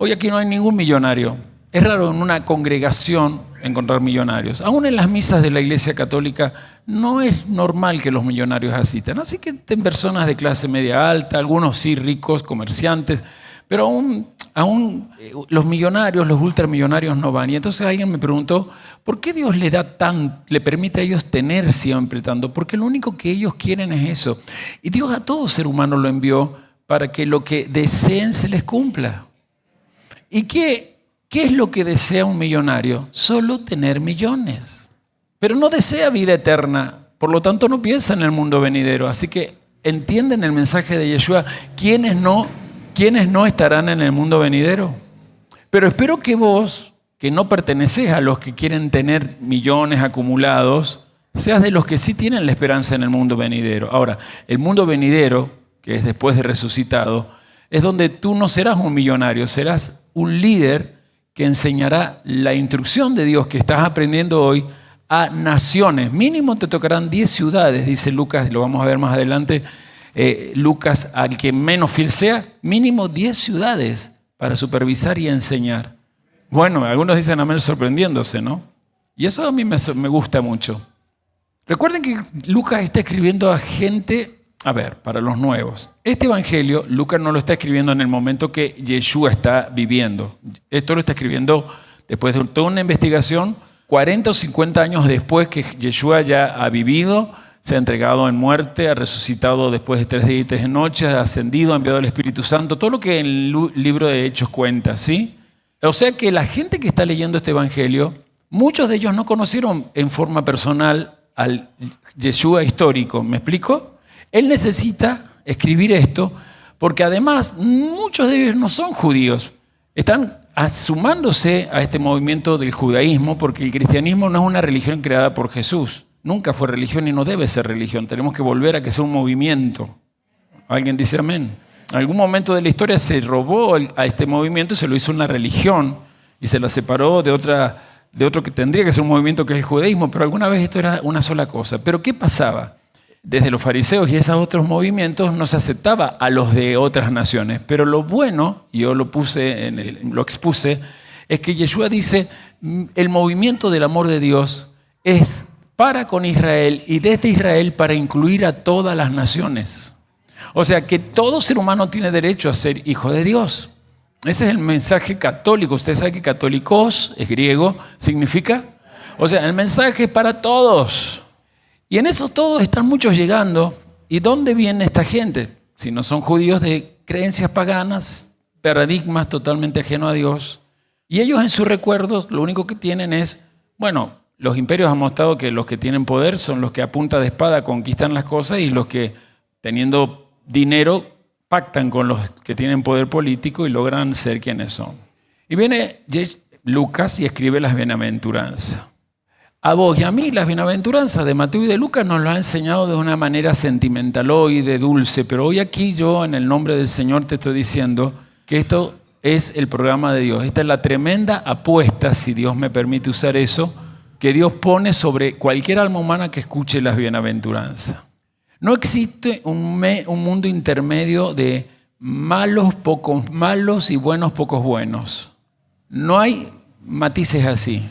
Hoy aquí no hay ningún millonario. Es raro en una congregación encontrar millonarios. Aún en las misas de la Iglesia Católica no es normal que los millonarios asistan. Así que en personas de clase media alta, algunos sí ricos, comerciantes, pero aún Aún los millonarios, los ultramillonarios no van. Y entonces alguien me preguntó, ¿por qué Dios le permite a ellos tener siempre tanto? Porque lo único que ellos quieren es eso. Y Dios a todo ser humano lo envió para que lo que deseen se les cumpla. ¿Y qué es lo que desea un millonario? Solo tener millones. Pero no desea vida eterna. Por lo tanto, no piensa en el mundo venidero. Así que entienden el mensaje de Yeshua. ¿Quiénes no estarán en el mundo venidero? Pero espero que vos, que no perteneces a los que quieren tener millones acumulados, seas de los que sí tienen la esperanza en el mundo venidero. Ahora, el mundo venidero, que es después de resucitado, es donde tú no serás un millonario, serás un líder que enseñará la instrucción de Dios que estás aprendiendo hoy a naciones. Mínimo te tocarán 10 ciudades, dice Lucas, lo vamos a ver más adelante. Lucas, al que menos fiel sea, mínimo 10 ciudades para supervisar y enseñar. Bueno, algunos dicen amén sorprendiéndose, ¿no? Y eso a mí me gusta mucho. Recuerden que Lucas está escribiendo a gente, para los nuevos. Este evangelio, Lucas no lo está escribiendo en el momento que Yeshua está viviendo. Esto lo está escribiendo después de toda una investigación, 40 o 50 años después que Yeshua ya ha vivido, se ha entregado en muerte, ha resucitado después de 3 días y 3 noches, ha ascendido, ha enviado el Espíritu Santo, todo lo que el libro de Hechos cuenta, ¿sí? O sea que la gente que está leyendo este evangelio, muchos de ellos no conocieron en forma personal al Yeshua histórico, ¿me explico? Él necesita escribir esto porque además muchos de ellos no son judíos, están sumándose a este movimiento del judaísmo porque el cristianismo no es una religión creada por Jesús. Nunca fue religión y no debe ser religión. Tenemos que volver a que sea un movimiento. ¿Alguien dice amén? En algún momento de la historia se robó a este movimiento y se lo hizo una religión y se la separó de otro que tendría que ser un movimiento que es el judaísmo, pero alguna vez esto era una sola cosa. ¿Pero qué pasaba? Desde los fariseos y esos otros movimientos no se aceptaba a los de otras naciones. Pero lo bueno, y yo lo expuse, es que Yeshua dice, el movimiento del amor de Dios es para con Israel y desde Israel para incluir a todas las naciones. O sea que todo ser humano tiene derecho a ser hijo de Dios. Ese es el mensaje católico. Usted sabe que católicos es griego, significa, o sea, el mensaje es para todos. Y en eso todos están muchos llegando. ¿Y dónde viene esta gente? Si no son judíos de creencias paganas, paradigmas totalmente ajenos a Dios. Y ellos en sus recuerdos lo único que tienen es, los imperios han mostrado que los que tienen poder son los que a punta de espada conquistan las cosas y los que, teniendo dinero, pactan con los que tienen poder político y logran ser quienes son. Y viene Lucas y escribe las bienaventuranzas. A vos y a mí las bienaventuranzas de Mateo y de Lucas nos lo ha enseñado de una manera sentimentaloide, dulce, pero hoy aquí yo en el nombre del Señor te estoy diciendo que esto es el programa de Dios. Esta es la tremenda apuesta, si Dios me permite usar eso, que Dios pone sobre cualquier alma humana que escuche las bienaventuranzas. No existe un mundo intermedio de malos, pocos malos y buenos, pocos buenos. No hay matices así.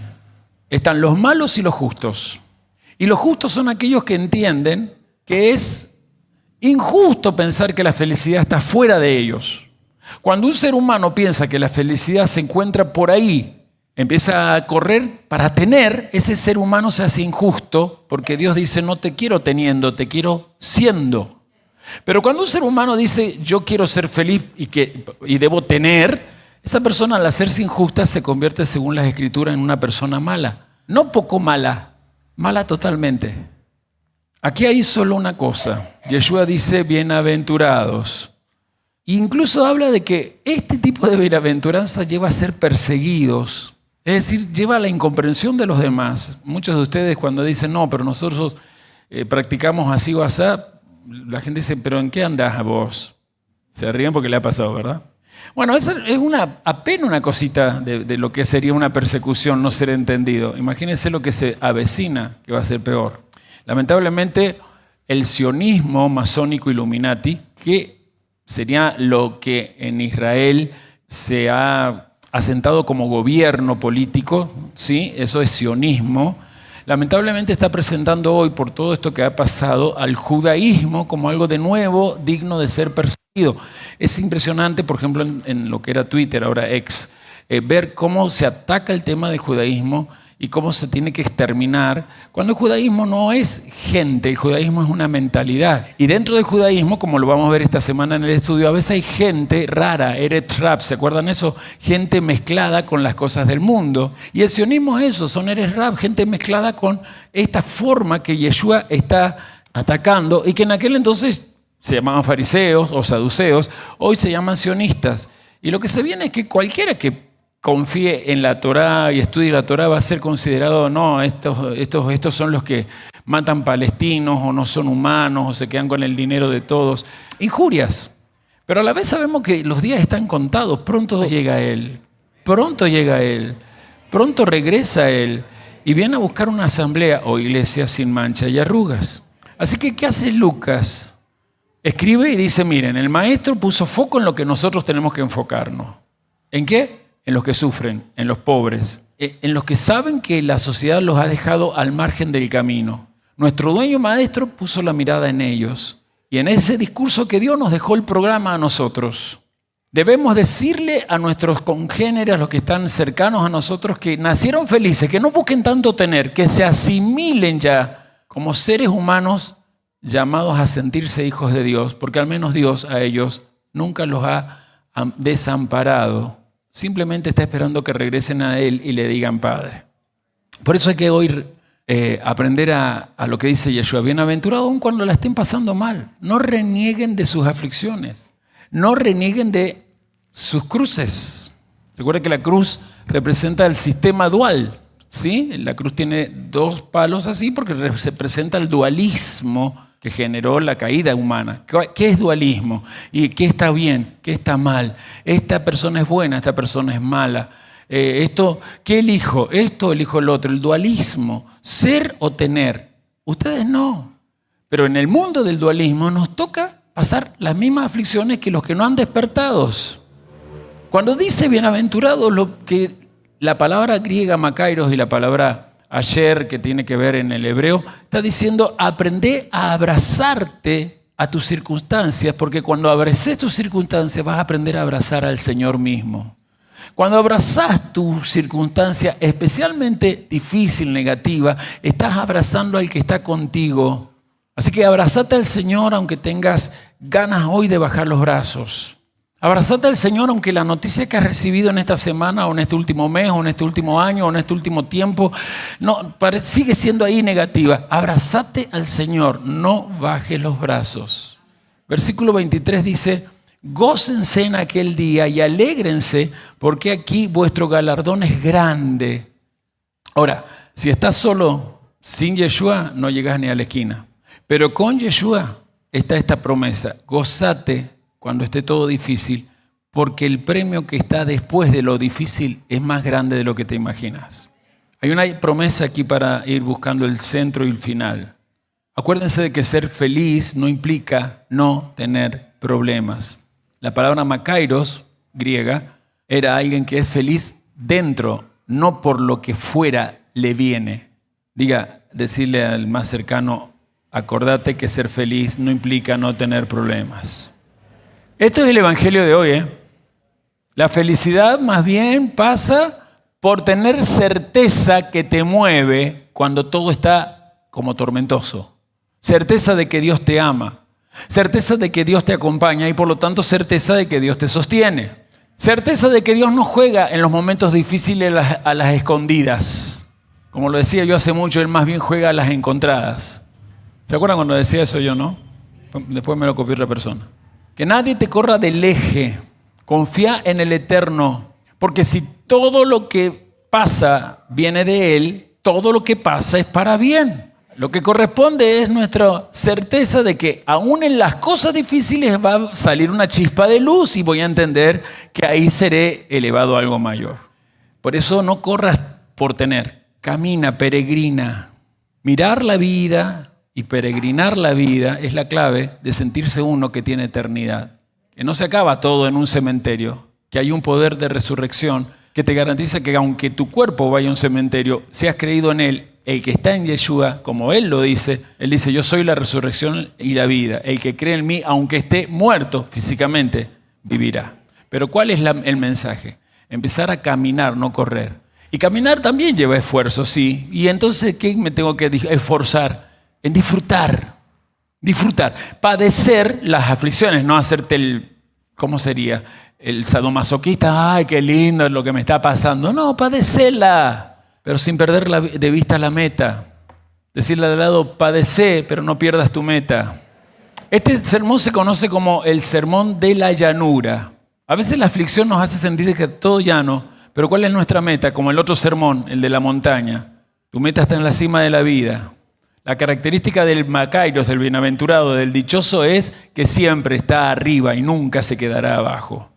Están los malos y los justos. Y los justos son aquellos que entienden que es injusto pensar que la felicidad está fuera de ellos. Cuando un ser humano piensa que la felicidad se encuentra por ahí, empieza a correr para tener, ese ser humano se hace injusto porque Dios dice, no te quiero teniendo, te quiero siendo. Pero cuando un ser humano dice, yo quiero ser feliz y debo tener, esa persona al hacerse injusta se convierte, según las Escrituras, en una persona mala. No poco mala, mala totalmente. Aquí hay solo una cosa. Yeshua dice, bienaventurados. Incluso habla de que este tipo de bienaventuranza lleva a ser perseguidos. Es decir, lleva a la incomprensión de los demás. Muchos de ustedes cuando dicen, no, pero nosotros practicamos así o así, la gente dice, pero ¿en qué andás vos? Se ríen porque le ha pasado, ¿verdad? Bueno, esa es apenas una cosita de lo que sería una persecución, no ser entendido. Imagínense lo que se avecina, que va a ser peor. Lamentablemente, el sionismo masónico Illuminati, que sería lo que en Israel se ha asentado como gobierno político, ¿sí? Eso es sionismo. Lamentablemente está presentando hoy, por todo esto que ha pasado, al judaísmo como algo de nuevo, digno de ser perseguido. Es impresionante, por ejemplo, en lo que era Twitter, ahora X, ver cómo se ataca el tema del judaísmo y cómo se tiene que exterminar, cuando el judaísmo no es gente, el judaísmo es una mentalidad. Y dentro del judaísmo, como lo vamos a ver esta semana en el estudio, a veces hay gente rara, Eretz Rab, ¿se acuerdan eso? Gente mezclada con las cosas del mundo. Y el sionismo es eso, son Eretz Rab, gente mezclada con esta forma que Yeshua está atacando y que en aquel entonces se llamaban fariseos o saduceos, hoy se llaman sionistas. Y lo que se viene es que cualquiera que confíe en la Torá y estudie la Torá va a ser considerado, no, estos son los que matan palestinos o no son humanos o se quedan con el dinero de todos. Injurias. Pero a la vez sabemos que los días están contados. Pronto llega Él. Pronto llega Él. Pronto regresa Él. Y viene a buscar una asamblea o iglesia sin mancha y arrugas. Así que, ¿qué hace Lucas? Escribe y dice, miren, el maestro puso foco en lo que nosotros tenemos que enfocarnos. ¿En qué? En los que sufren, en los pobres, en los que saben que la sociedad los ha dejado al margen del camino. Nuestro dueño maestro puso la mirada en ellos y en ese discurso que dio nos dejó el programa a nosotros. Debemos decirle a nuestros congéneres, los que están cercanos a nosotros, que nacieron felices, que no busquen tanto tener, que se asimilen ya como seres humanos llamados a sentirse hijos de Dios, porque al menos Dios a ellos nunca los ha desamparado. Simplemente está esperando que regresen a Él y le digan Padre. Por eso hay que hoy aprender a lo que dice Yeshua. Bienaventurado aún cuando la estén pasando mal. No renieguen de sus aflicciones. No renieguen de sus cruces. Recuerda que la cruz representa el sistema dual. ¿Sí? La cruz tiene dos palos así porque representa el dualismo que generó la caída humana. ¿Qué es dualismo? ¿Y qué está bien? ¿Qué está mal? Esta persona es buena, esta persona es mala. ¿Qué elijo? Esto elijo el otro. El dualismo, ser o tener. Ustedes no. Pero en el mundo del dualismo nos toca pasar las mismas aflicciones que los que no han despertado. Cuando dice bienaventurado, lo que la palabra griega makairos y la palabra ayer, que tiene que ver en el hebreo, está diciendo, aprende a abrazarte a tus circunstancias, porque cuando abraces tus circunstancias vas a aprender a abrazar al Señor mismo. Cuando abrazás tu circunstancia, especialmente difícil, negativa, estás abrazando al que está contigo. Así que abrazate al Señor aunque tengas ganas hoy de bajar los brazos. Abrazate al Señor aunque la noticia que has recibido en esta semana o en este último mes o en este último año o en este último tiempo sigue siendo ahí negativa. Abrazate al Señor, no bajes los brazos. Versículo 23 dice, gócense en aquel día y alégrense porque aquí vuestro galardón es grande. Ahora, si estás solo sin Yeshua, no llegas ni a la esquina. Pero con Yeshua está esta promesa, gózate cuando esté todo difícil, porque el premio que está después de lo difícil es más grande de lo que te imaginas. Hay una promesa aquí para ir buscando el centro y el final. Acuérdense de que ser feliz no implica no tener problemas. La palabra makairos, griega, era alguien que es feliz dentro, no por lo que fuera le viene. Decirle al más cercano, acordate que ser feliz no implica no tener problemas. Esto es el evangelio de hoy. La felicidad más bien pasa por tener certeza que te mueve cuando todo está como tormentoso. Certeza de que Dios te ama. Certeza de que Dios te acompaña y por lo tanto certeza de que Dios te sostiene. Certeza de que Dios no juega en los momentos difíciles a las escondidas. Como lo decía yo hace mucho, Él más bien juega a las encontradas. ¿Se acuerdan cuando decía eso yo, no? Después me lo copió otra persona. Que nadie te corra del eje. Confía en el Eterno. Porque si todo lo que pasa viene de Él, todo lo que pasa es para bien. Lo que corresponde es nuestra certeza de que aún en las cosas difíciles va a salir una chispa de luz y voy a entender que ahí seré elevado a algo mayor. Por eso no corras por tener. Camina, peregrina. Mirar la vida y peregrinar la vida es la clave de sentirse uno que tiene eternidad. Que no se acaba todo en un cementerio, que hay un poder de resurrección que te garantiza que aunque tu cuerpo vaya a un cementerio, si has creído en Él, el que está en Yeshua, como él lo dice, él dice, yo soy la resurrección y la vida. El que cree en mí, aunque esté muerto físicamente, vivirá. Pero ¿cuál es el mensaje? Empezar a caminar, no correr. Y caminar también lleva esfuerzo, sí. Y entonces, ¿qué me tengo que esforzar? En disfrutar. Disfrutar. Padecer las aflicciones, no hacerte ¿cómo sería? El sadomasoquista, ay, qué lindo es lo que me está pasando. No, padecerla, pero sin perder de vista la meta. Decirle al lado, padece, pero no pierdas tu meta. Este sermón se conoce como el sermón de la llanura. A veces la aflicción nos hace sentir que es todo llano, pero ¿cuál es nuestra meta? Como el otro sermón, el de la montaña. Tu meta está en la cima de la vida. La característica del Macairos, del bienaventurado, del dichoso, es que siempre está arriba y nunca se quedará abajo.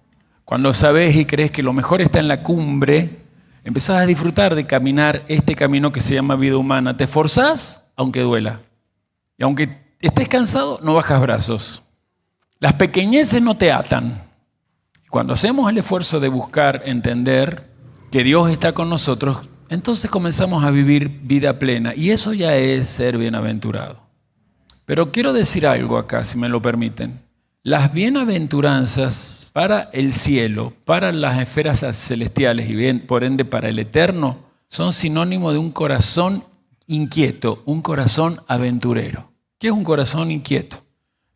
Cuando sabes y crees que lo mejor está en la cumbre, empezás a disfrutar de caminar este camino que se llama vida humana. Te esforzás, aunque duela. Y aunque estés cansado, no bajas brazos. Las pequeñeces no te atan. Cuando hacemos el esfuerzo de buscar entender que Dios está con nosotros, entonces comenzamos a vivir vida plena. Y eso ya es ser bienaventurado. Pero quiero decir algo acá, si me lo permiten. Las bienaventuranzas para el cielo, para las esferas celestiales y por ende para el eterno, son sinónimo de un corazón inquieto, un corazón aventurero. ¿Qué es un corazón inquieto?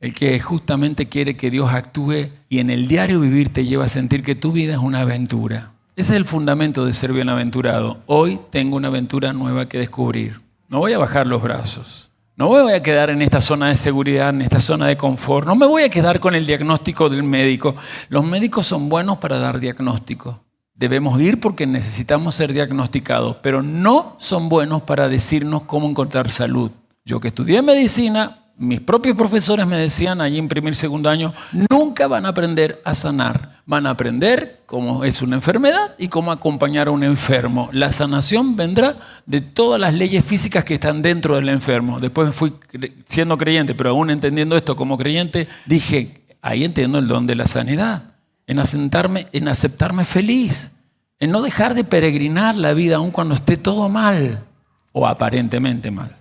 El que justamente quiere que Dios actúe y en el diario vivir te lleva a sentir que tu vida es una aventura. Ese es el fundamento de ser bienaventurado. Hoy tengo una aventura nueva que descubrir. No voy a bajar los brazos. No me voy a quedar en esta zona de seguridad, en esta zona de confort. No me voy a quedar con el diagnóstico del médico. Los médicos son buenos para dar diagnóstico. Debemos ir porque necesitamos ser diagnosticados, pero no son buenos para decirnos cómo encontrar salud. Yo que estudié medicina, mis propios profesores me decían allí en primer y segundo año, nunca van a aprender a sanar. Van a aprender cómo es una enfermedad y cómo acompañar a un enfermo. La sanación vendrá de todas las leyes físicas que están dentro del enfermo. Después fui siendo creyente, pero aún entendiendo esto como creyente, dije, ahí entiendo el don de la sanidad. En aceptarme feliz. En no dejar de peregrinar la vida aun cuando esté todo mal o aparentemente mal.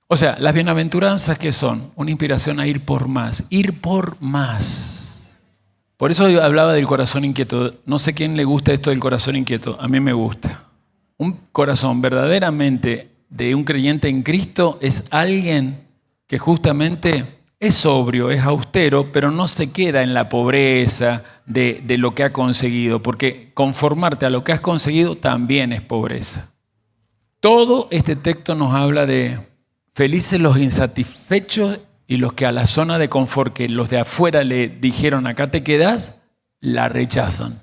O sea, las bienaventuranzas, ¿qué son? Una inspiración a ir por más. Ir por más. Por eso yo hablaba del corazón inquieto. No sé quién le gusta esto del corazón inquieto. A mí me gusta. Un corazón verdaderamente de un creyente en Cristo es alguien que justamente es sobrio, es austero, pero no se queda en la pobreza de lo que ha conseguido. Porque conformarte a lo que has conseguido también es pobreza. Todo este texto nos habla de felices los insatisfechos y los que a la zona de confort que los de afuera le dijeron acá te quedás, la rechazan.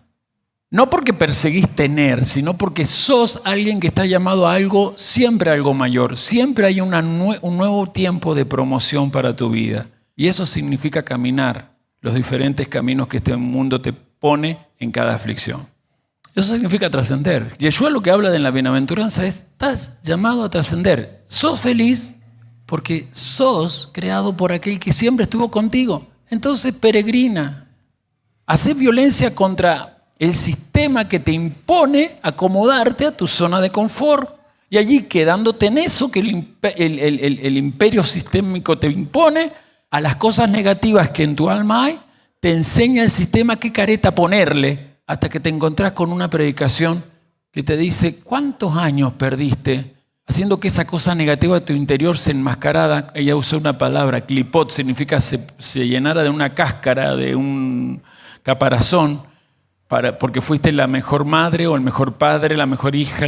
No porque perseguís tener, sino porque sos alguien que está llamado a algo, siempre algo mayor. Siempre hay un nuevo tiempo de promoción para tu vida. Y eso significa caminar los diferentes caminos que este mundo te pone en cada aflicción. Eso significa trascender. Yeshua lo que habla de la bienaventuranza es, estás llamado a trascender. Sos feliz porque sos creado por aquel que siempre estuvo contigo. Entonces peregrina. Hacé violencia contra el sistema que te impone acomodarte a tu zona de confort. Y allí quedándote en eso que el imperio sistémico te impone, a las cosas negativas que en tu alma hay, te enseña el sistema qué careta ponerle hasta que te encontrás con una predicación que te dice ¿cuántos años perdiste haciendo que esa cosa negativa de tu interior se enmascarara? Ella usó una palabra, clipot, significa se llenara de una cáscara, de un caparazón, porque fuiste la mejor madre o el mejor padre, la mejor hija,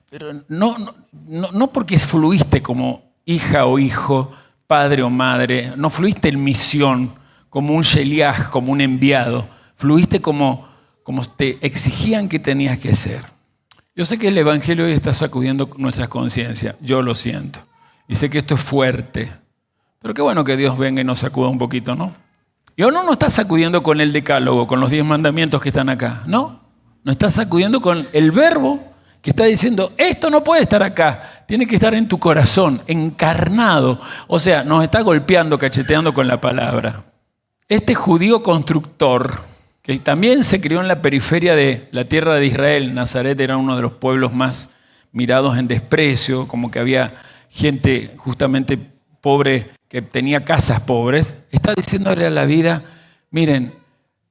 pero no porque fluiste como hija o hijo, padre o madre, no fluiste en misión como un sheliach, como un enviado, fluiste como te exigían que tenías que ser. Yo sé que el Evangelio hoy está sacudiendo nuestras conciencias, yo lo siento, y sé que esto es fuerte, pero qué bueno que Dios venga y nos sacuda un poquito, ¿no? Y uno no está sacudiendo con el decálogo, con los 10 mandamientos que están acá, no está sacudiendo con el verbo que está diciendo, esto no puede estar acá, tiene que estar en tu corazón, encarnado, o sea, nos está golpeando, cacheteando con la palabra. Este judío constructor, que también se crió en la periferia de la tierra de Israel, Nazaret era uno de los pueblos más mirados en desprecio, como que había gente justamente pobre que tenía casas pobres. Está diciéndole a la vida, miren,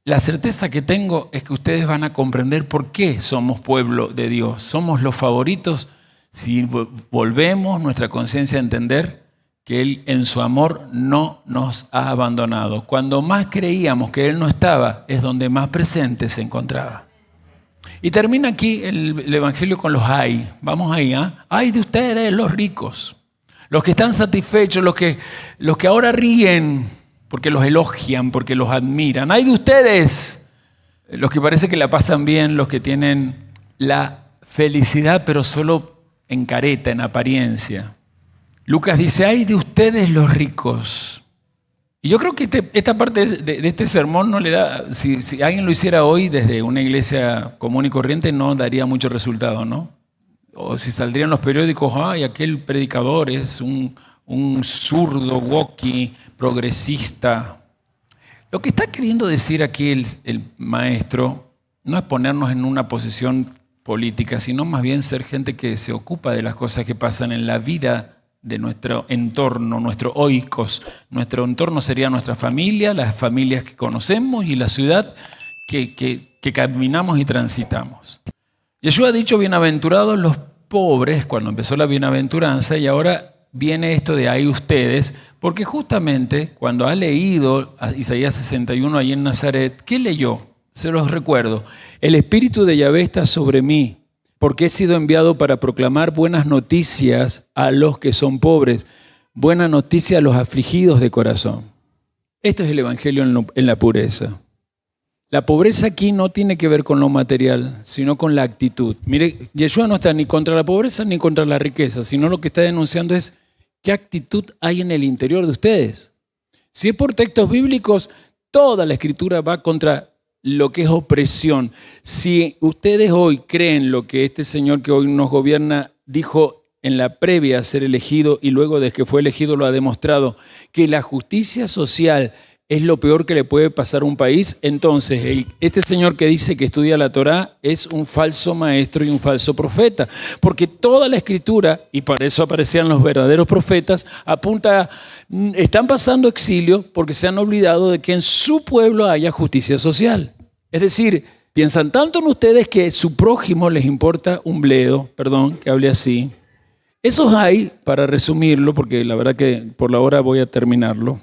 la certeza que tengo es que ustedes van a comprender por qué somos pueblo de Dios. Somos los favoritos si volvemos nuestra conciencia a entender que Él en su amor no nos ha abandonado. Cuando más creíamos que Él no estaba, es donde más presente se encontraba. Y termina aquí el Evangelio con los ay. Vamos ahí, ¿ah? Ay de ustedes los ricos, los que están satisfechos, los que ahora ríen porque los elogian, porque los admiran. Ay de ustedes, los que parece que la pasan bien, los que tienen la felicidad, pero solo en careta, en apariencia. Lucas dice, ay de ustedes los ricos. Y yo creo que esta parte de este sermón no le da, si alguien lo hiciera hoy desde una iglesia común y corriente, no daría mucho resultado, ¿no? O si saldrían los periódicos, ay, aquel predicador es un zurdo, woki, progresista. Lo que está queriendo decir aquí el maestro no es ponernos en una posición política, sino más bien ser gente que se ocupa de las cosas que pasan en la vida de nuestro entorno, nuestro oikos. Nuestro entorno sería nuestra familia, las familias que conocemos y la ciudad que caminamos y transitamos. Yeshua ha dicho, bienaventurados los pobres, cuando empezó la bienaventuranza, y ahora viene esto de ahí ustedes, porque justamente cuando ha leído a Isaías 61 ahí en Nazaret, ¿qué leyó? Se los recuerdo. El Espíritu de Yahvé está sobre mí, porque he sido enviado para proclamar buenas noticias a los que son pobres, buena noticia a los afligidos de corazón. Esto es el Evangelio en la pureza. La pobreza aquí no tiene que ver con lo material, sino con la actitud. Mire, Yeshua no está ni contra la pobreza ni contra la riqueza, sino lo que está denunciando es qué actitud hay en el interior de ustedes. Si es por textos bíblicos, toda la Escritura va contra lo que es opresión. Si ustedes hoy creen lo que este Señor que hoy nos gobierna dijo en la previa a ser elegido y luego de que fue elegido lo ha demostrado, que la justicia social es lo peor que le puede pasar a un país, entonces este señor que dice que estudia la Torá es un falso maestro y un falso profeta, porque toda la Escritura, y para eso aparecían los verdaderos profetas, apunta, están pasando exilio porque se han olvidado de que en su pueblo haya justicia social. Es decir, piensan tanto en ustedes que su prójimo les importa un bledo, perdón que hable así. Esos hay, para resumirlo, porque la verdad que por la hora voy a terminarlo,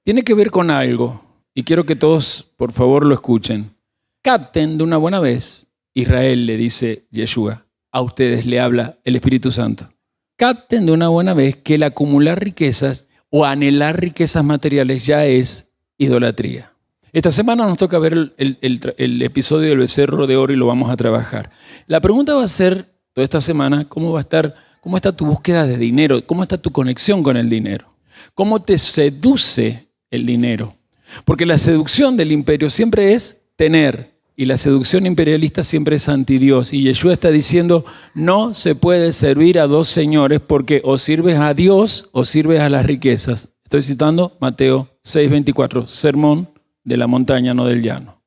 tiene que ver con algo, y quiero que todos, por favor, lo escuchen. Capten de una buena vez, Israel le dice Yeshua, a ustedes le habla el Espíritu Santo. Capten de una buena vez que el acumular riquezas o anhelar riquezas materiales ya es idolatría. Esta semana nos toca ver el episodio del becerro de oro y lo vamos a trabajar. La pregunta va a ser, toda esta semana, ¿cómo está tu búsqueda de dinero? ¿Cómo está tu conexión con el dinero? ¿Cómo te seduce el dinero? Porque la seducción del imperio siempre es tener y la seducción imperialista siempre es antidios. Y Yeshua está diciendo, no se puede servir a dos señores porque o sirves a Dios o sirves a las riquezas. Estoy citando Mateo 6:24, sermón de la montaña, no del llano.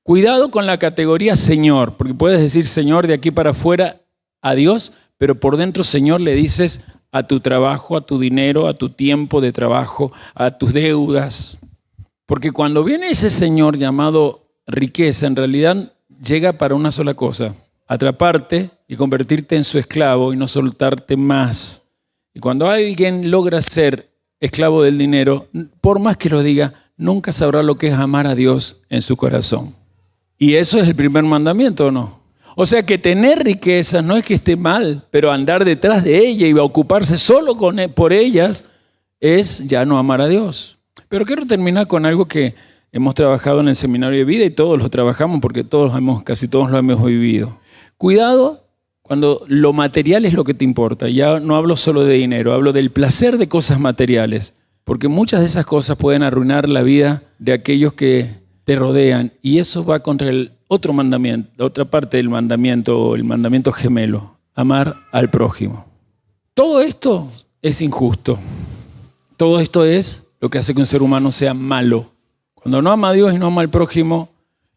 Cuidado con la categoría Señor, porque puedes decir Señor de aquí para afuera a Dios, pero por dentro Señor le dices a tu trabajo, a tu dinero, a tu tiempo de trabajo, a tus deudas. Porque cuando viene ese Señor llamado riqueza, en realidad llega para una sola cosa, atraparte y convertirte en su esclavo y no soltarte más. Y cuando alguien logra ser esclavo del dinero, por más que lo diga, nunca sabrá lo que es amar a Dios en su corazón. Y eso es el primer mandamiento, ¿o no? O sea que tener riquezas no es que esté mal, pero andar detrás de ella y ocuparse solo por ellas es ya no amar a Dios. Pero quiero terminar con algo que hemos trabajado en el seminario de vida y todos lo trabajamos porque casi todos lo hemos vivido. Cuidado cuando lo material es lo que te importa. Ya no hablo solo de dinero, hablo del placer de cosas materiales. Porque muchas de esas cosas pueden arruinar la vida de aquellos que te rodean. Y eso va contra el otro mandamiento, la otra parte del mandamiento, el mandamiento gemelo, amar al prójimo. Todo esto es injusto. Todo esto es lo que hace que un ser humano sea malo. Cuando no ama a Dios y no ama al prójimo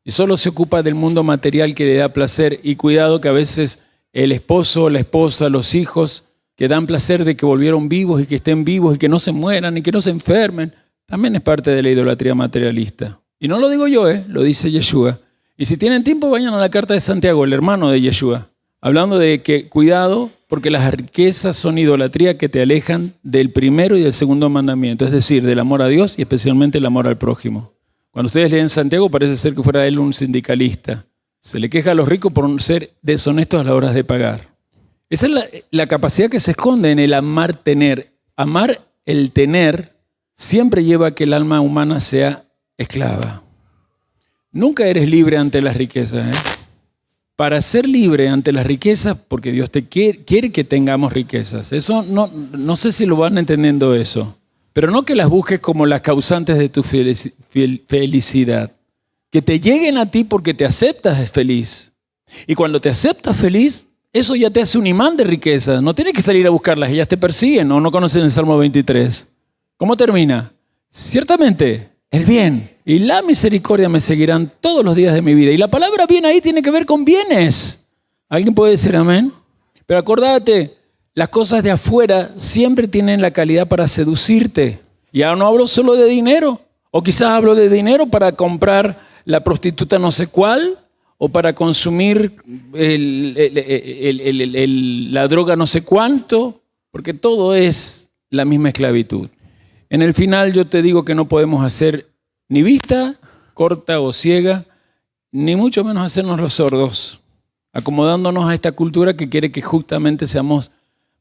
y solo se ocupa del mundo material que le da placer, y cuidado que a veces el esposo, la esposa, los hijos, que dan placer de que volvieron vivos y que estén vivos y que no se mueran y que no se enfermen, también es parte de la idolatría materialista. Y no lo digo yo, lo dice Yeshua. Y si tienen tiempo, vayan a la carta de Santiago, el hermano de Yeshua, hablando de que cuidado porque las riquezas son idolatría que te alejan del primero y del segundo mandamiento, es decir, del amor a Dios y especialmente el amor al prójimo. Cuando ustedes leen Santiago parece ser que fuera él un sindicalista. Se le queja a los ricos por ser deshonestos a la hora de pagar. Esa es la capacidad que se esconde en el amar tener. Amar el tener siempre lleva a que el alma humana sea esclava. Nunca eres libre ante las riquezas. Para ser libre ante las riquezas, porque Dios te quiere que tengamos riquezas. Eso no sé si lo van entendiendo eso. Pero no que las busques como las causantes de tu felicidad. Que te lleguen a ti porque te aceptas feliz. Y cuando te aceptas feliz, eso ya te hace un imán de riquezas. No tienes que salir a buscarlas, ellas te persiguen. ¿O no conocen el Salmo 23? ¿Cómo termina? Ciertamente, el bien y la misericordia me seguirán todos los días de mi vida. Y la palabra bien ahí tiene que ver con bienes. ¿Alguien puede decir amén? Pero acordate, las cosas de afuera siempre tienen la calidad para seducirte. Ya no hablo solo de dinero. O quizás hablo de dinero para comprar la prostituta no sé cuál, o para consumir la droga no sé cuánto, porque todo es la misma esclavitud. En el final yo te digo que no podemos hacer ni vista corta o ciega, ni mucho menos hacernos los sordos, acomodándonos a esta cultura que quiere que justamente seamos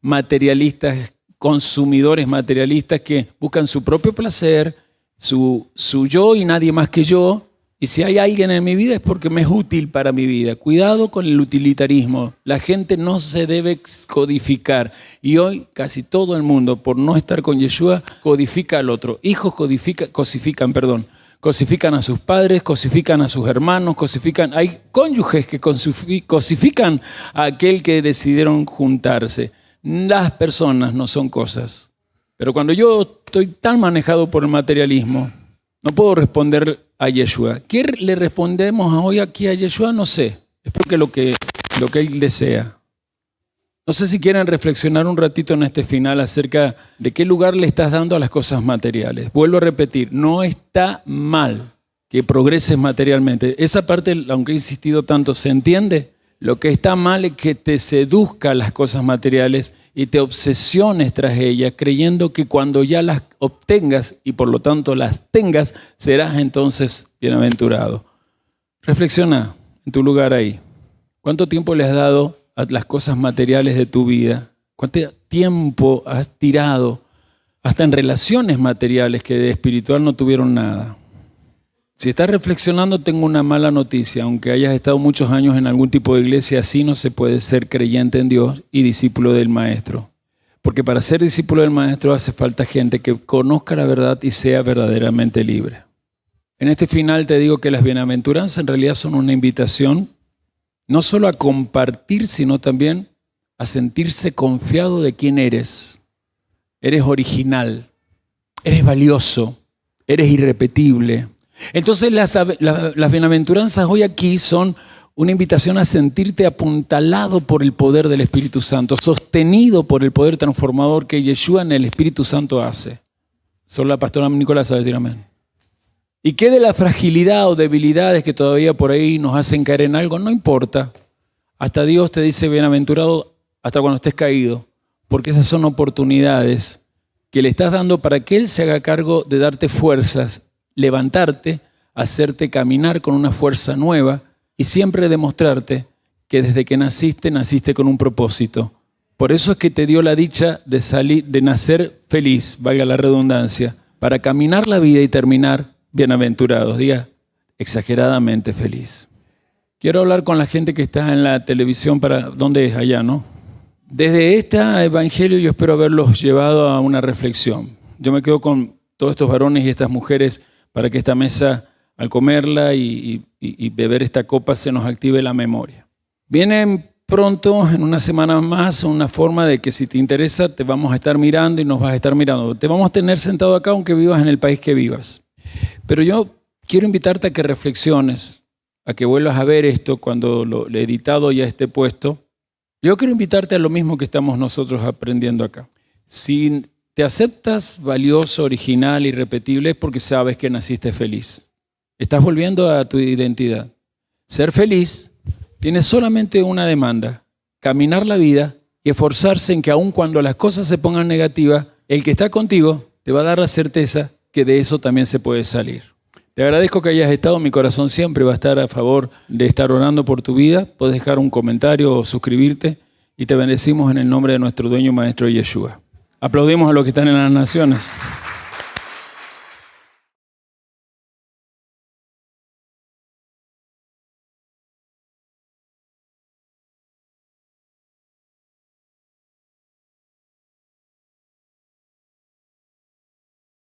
materialistas, consumidores materialistas que buscan su propio placer, su yo y nadie más que yo. Y si hay alguien en mi vida es porque me es útil para mi vida. Cuidado con el utilitarismo. La gente no se debe codificar. Y hoy casi todo el mundo, por no estar con Yeshua, codifica al otro. Hijos cosifican a sus padres, cosifican a sus hermanos, cosifican. Hay cónyuges que cosifican a aquel que decidieron juntarse. Las personas no son cosas. Pero cuando yo estoy tan manejado por el materialismo, no puedo responder a Yeshua. ¿Qué le respondemos hoy aquí a Yeshua? No sé. Es porque lo que Él desea. No sé si quieren reflexionar un ratito en este final acerca de qué lugar le estás dando a las cosas materiales. Vuelvo a repetir, no está mal que progreses materialmente. Esa parte, aunque he insistido tanto, ¿se entiende? Lo que está mal es que te seduzca las cosas materiales y te obsesiones tras ellas, creyendo que cuando ya las obtengas y por lo tanto las tengas, serás entonces bienaventurado. Reflexiona en tu lugar ahí. ¿Cuánto tiempo le has dado a las cosas materiales de tu vida? ¿Cuánto tiempo has tirado hasta en relaciones materiales que de espiritual no tuvieron nada? Si estás reflexionando, tengo una mala noticia. Aunque hayas estado muchos años en algún tipo de iglesia, así no se puede ser creyente en Dios y discípulo del Maestro. Porque para ser discípulo del Maestro hace falta gente que conozca la verdad y sea verdaderamente libre. En este final te digo que las bienaventuranzas en realidad son una invitación no solo a compartir, sino también a sentirse confiado de quién eres. Eres original, eres valioso, eres irrepetible. Entonces las bienaventuranzas hoy aquí son una invitación a sentirte apuntalado por el poder del Espíritu Santo, sostenido por el poder transformador que Yeshua en el Espíritu Santo hace. Solo la pastora Nicolás sabe decir amén. Y que de la fragilidad o debilidades que todavía por ahí nos hacen caer en algo, no importa. Hasta Dios te dice bienaventurado hasta cuando estés caído, porque esas son oportunidades que le estás dando para que Él se haga cargo de darte fuerzas, levantarte, hacerte caminar con una fuerza nueva y siempre demostrarte que desde que naciste con un propósito. Por eso es que te dio la dicha de nacer feliz, valga la redundancia, para caminar la vida y terminar bienaventurados. Diga, exageradamente feliz. Quiero hablar con la gente que está en la televisión ¿dónde es? Allá, ¿no? Desde este evangelio yo espero haberlos llevado a una reflexión. Yo me quedo con todos estos varones y estas mujeres para que esta mesa, al comerla y beber esta copa, se nos active la memoria. Vienen pronto, en una semana más, una forma de que si te interesa, te vamos a estar mirando y nos vas a estar mirando. Te vamos a tener sentado acá aunque vivas en el país que vivas. Pero yo quiero invitarte a que reflexiones, a que vuelvas a ver esto cuando lo editado ya esté puesto, Yo quiero invitarte a lo mismo que estamos nosotros aprendiendo acá. Si te aceptas valioso, original, irrepetible, es porque sabes que naciste feliz. Estás volviendo a tu identidad. Ser feliz tiene solamente una demanda: caminar la vida y esforzarse en que aun cuando las cosas se pongan negativas, el que está contigo te va a dar la certeza que de eso también se puede salir. Te agradezco que hayas estado. Mi corazón siempre va a estar a favor de estar orando por tu vida. Puedes dejar un comentario o suscribirte y te bendecimos en el nombre de nuestro dueño maestro Yeshua. Aplaudimos a los que están en las naciones.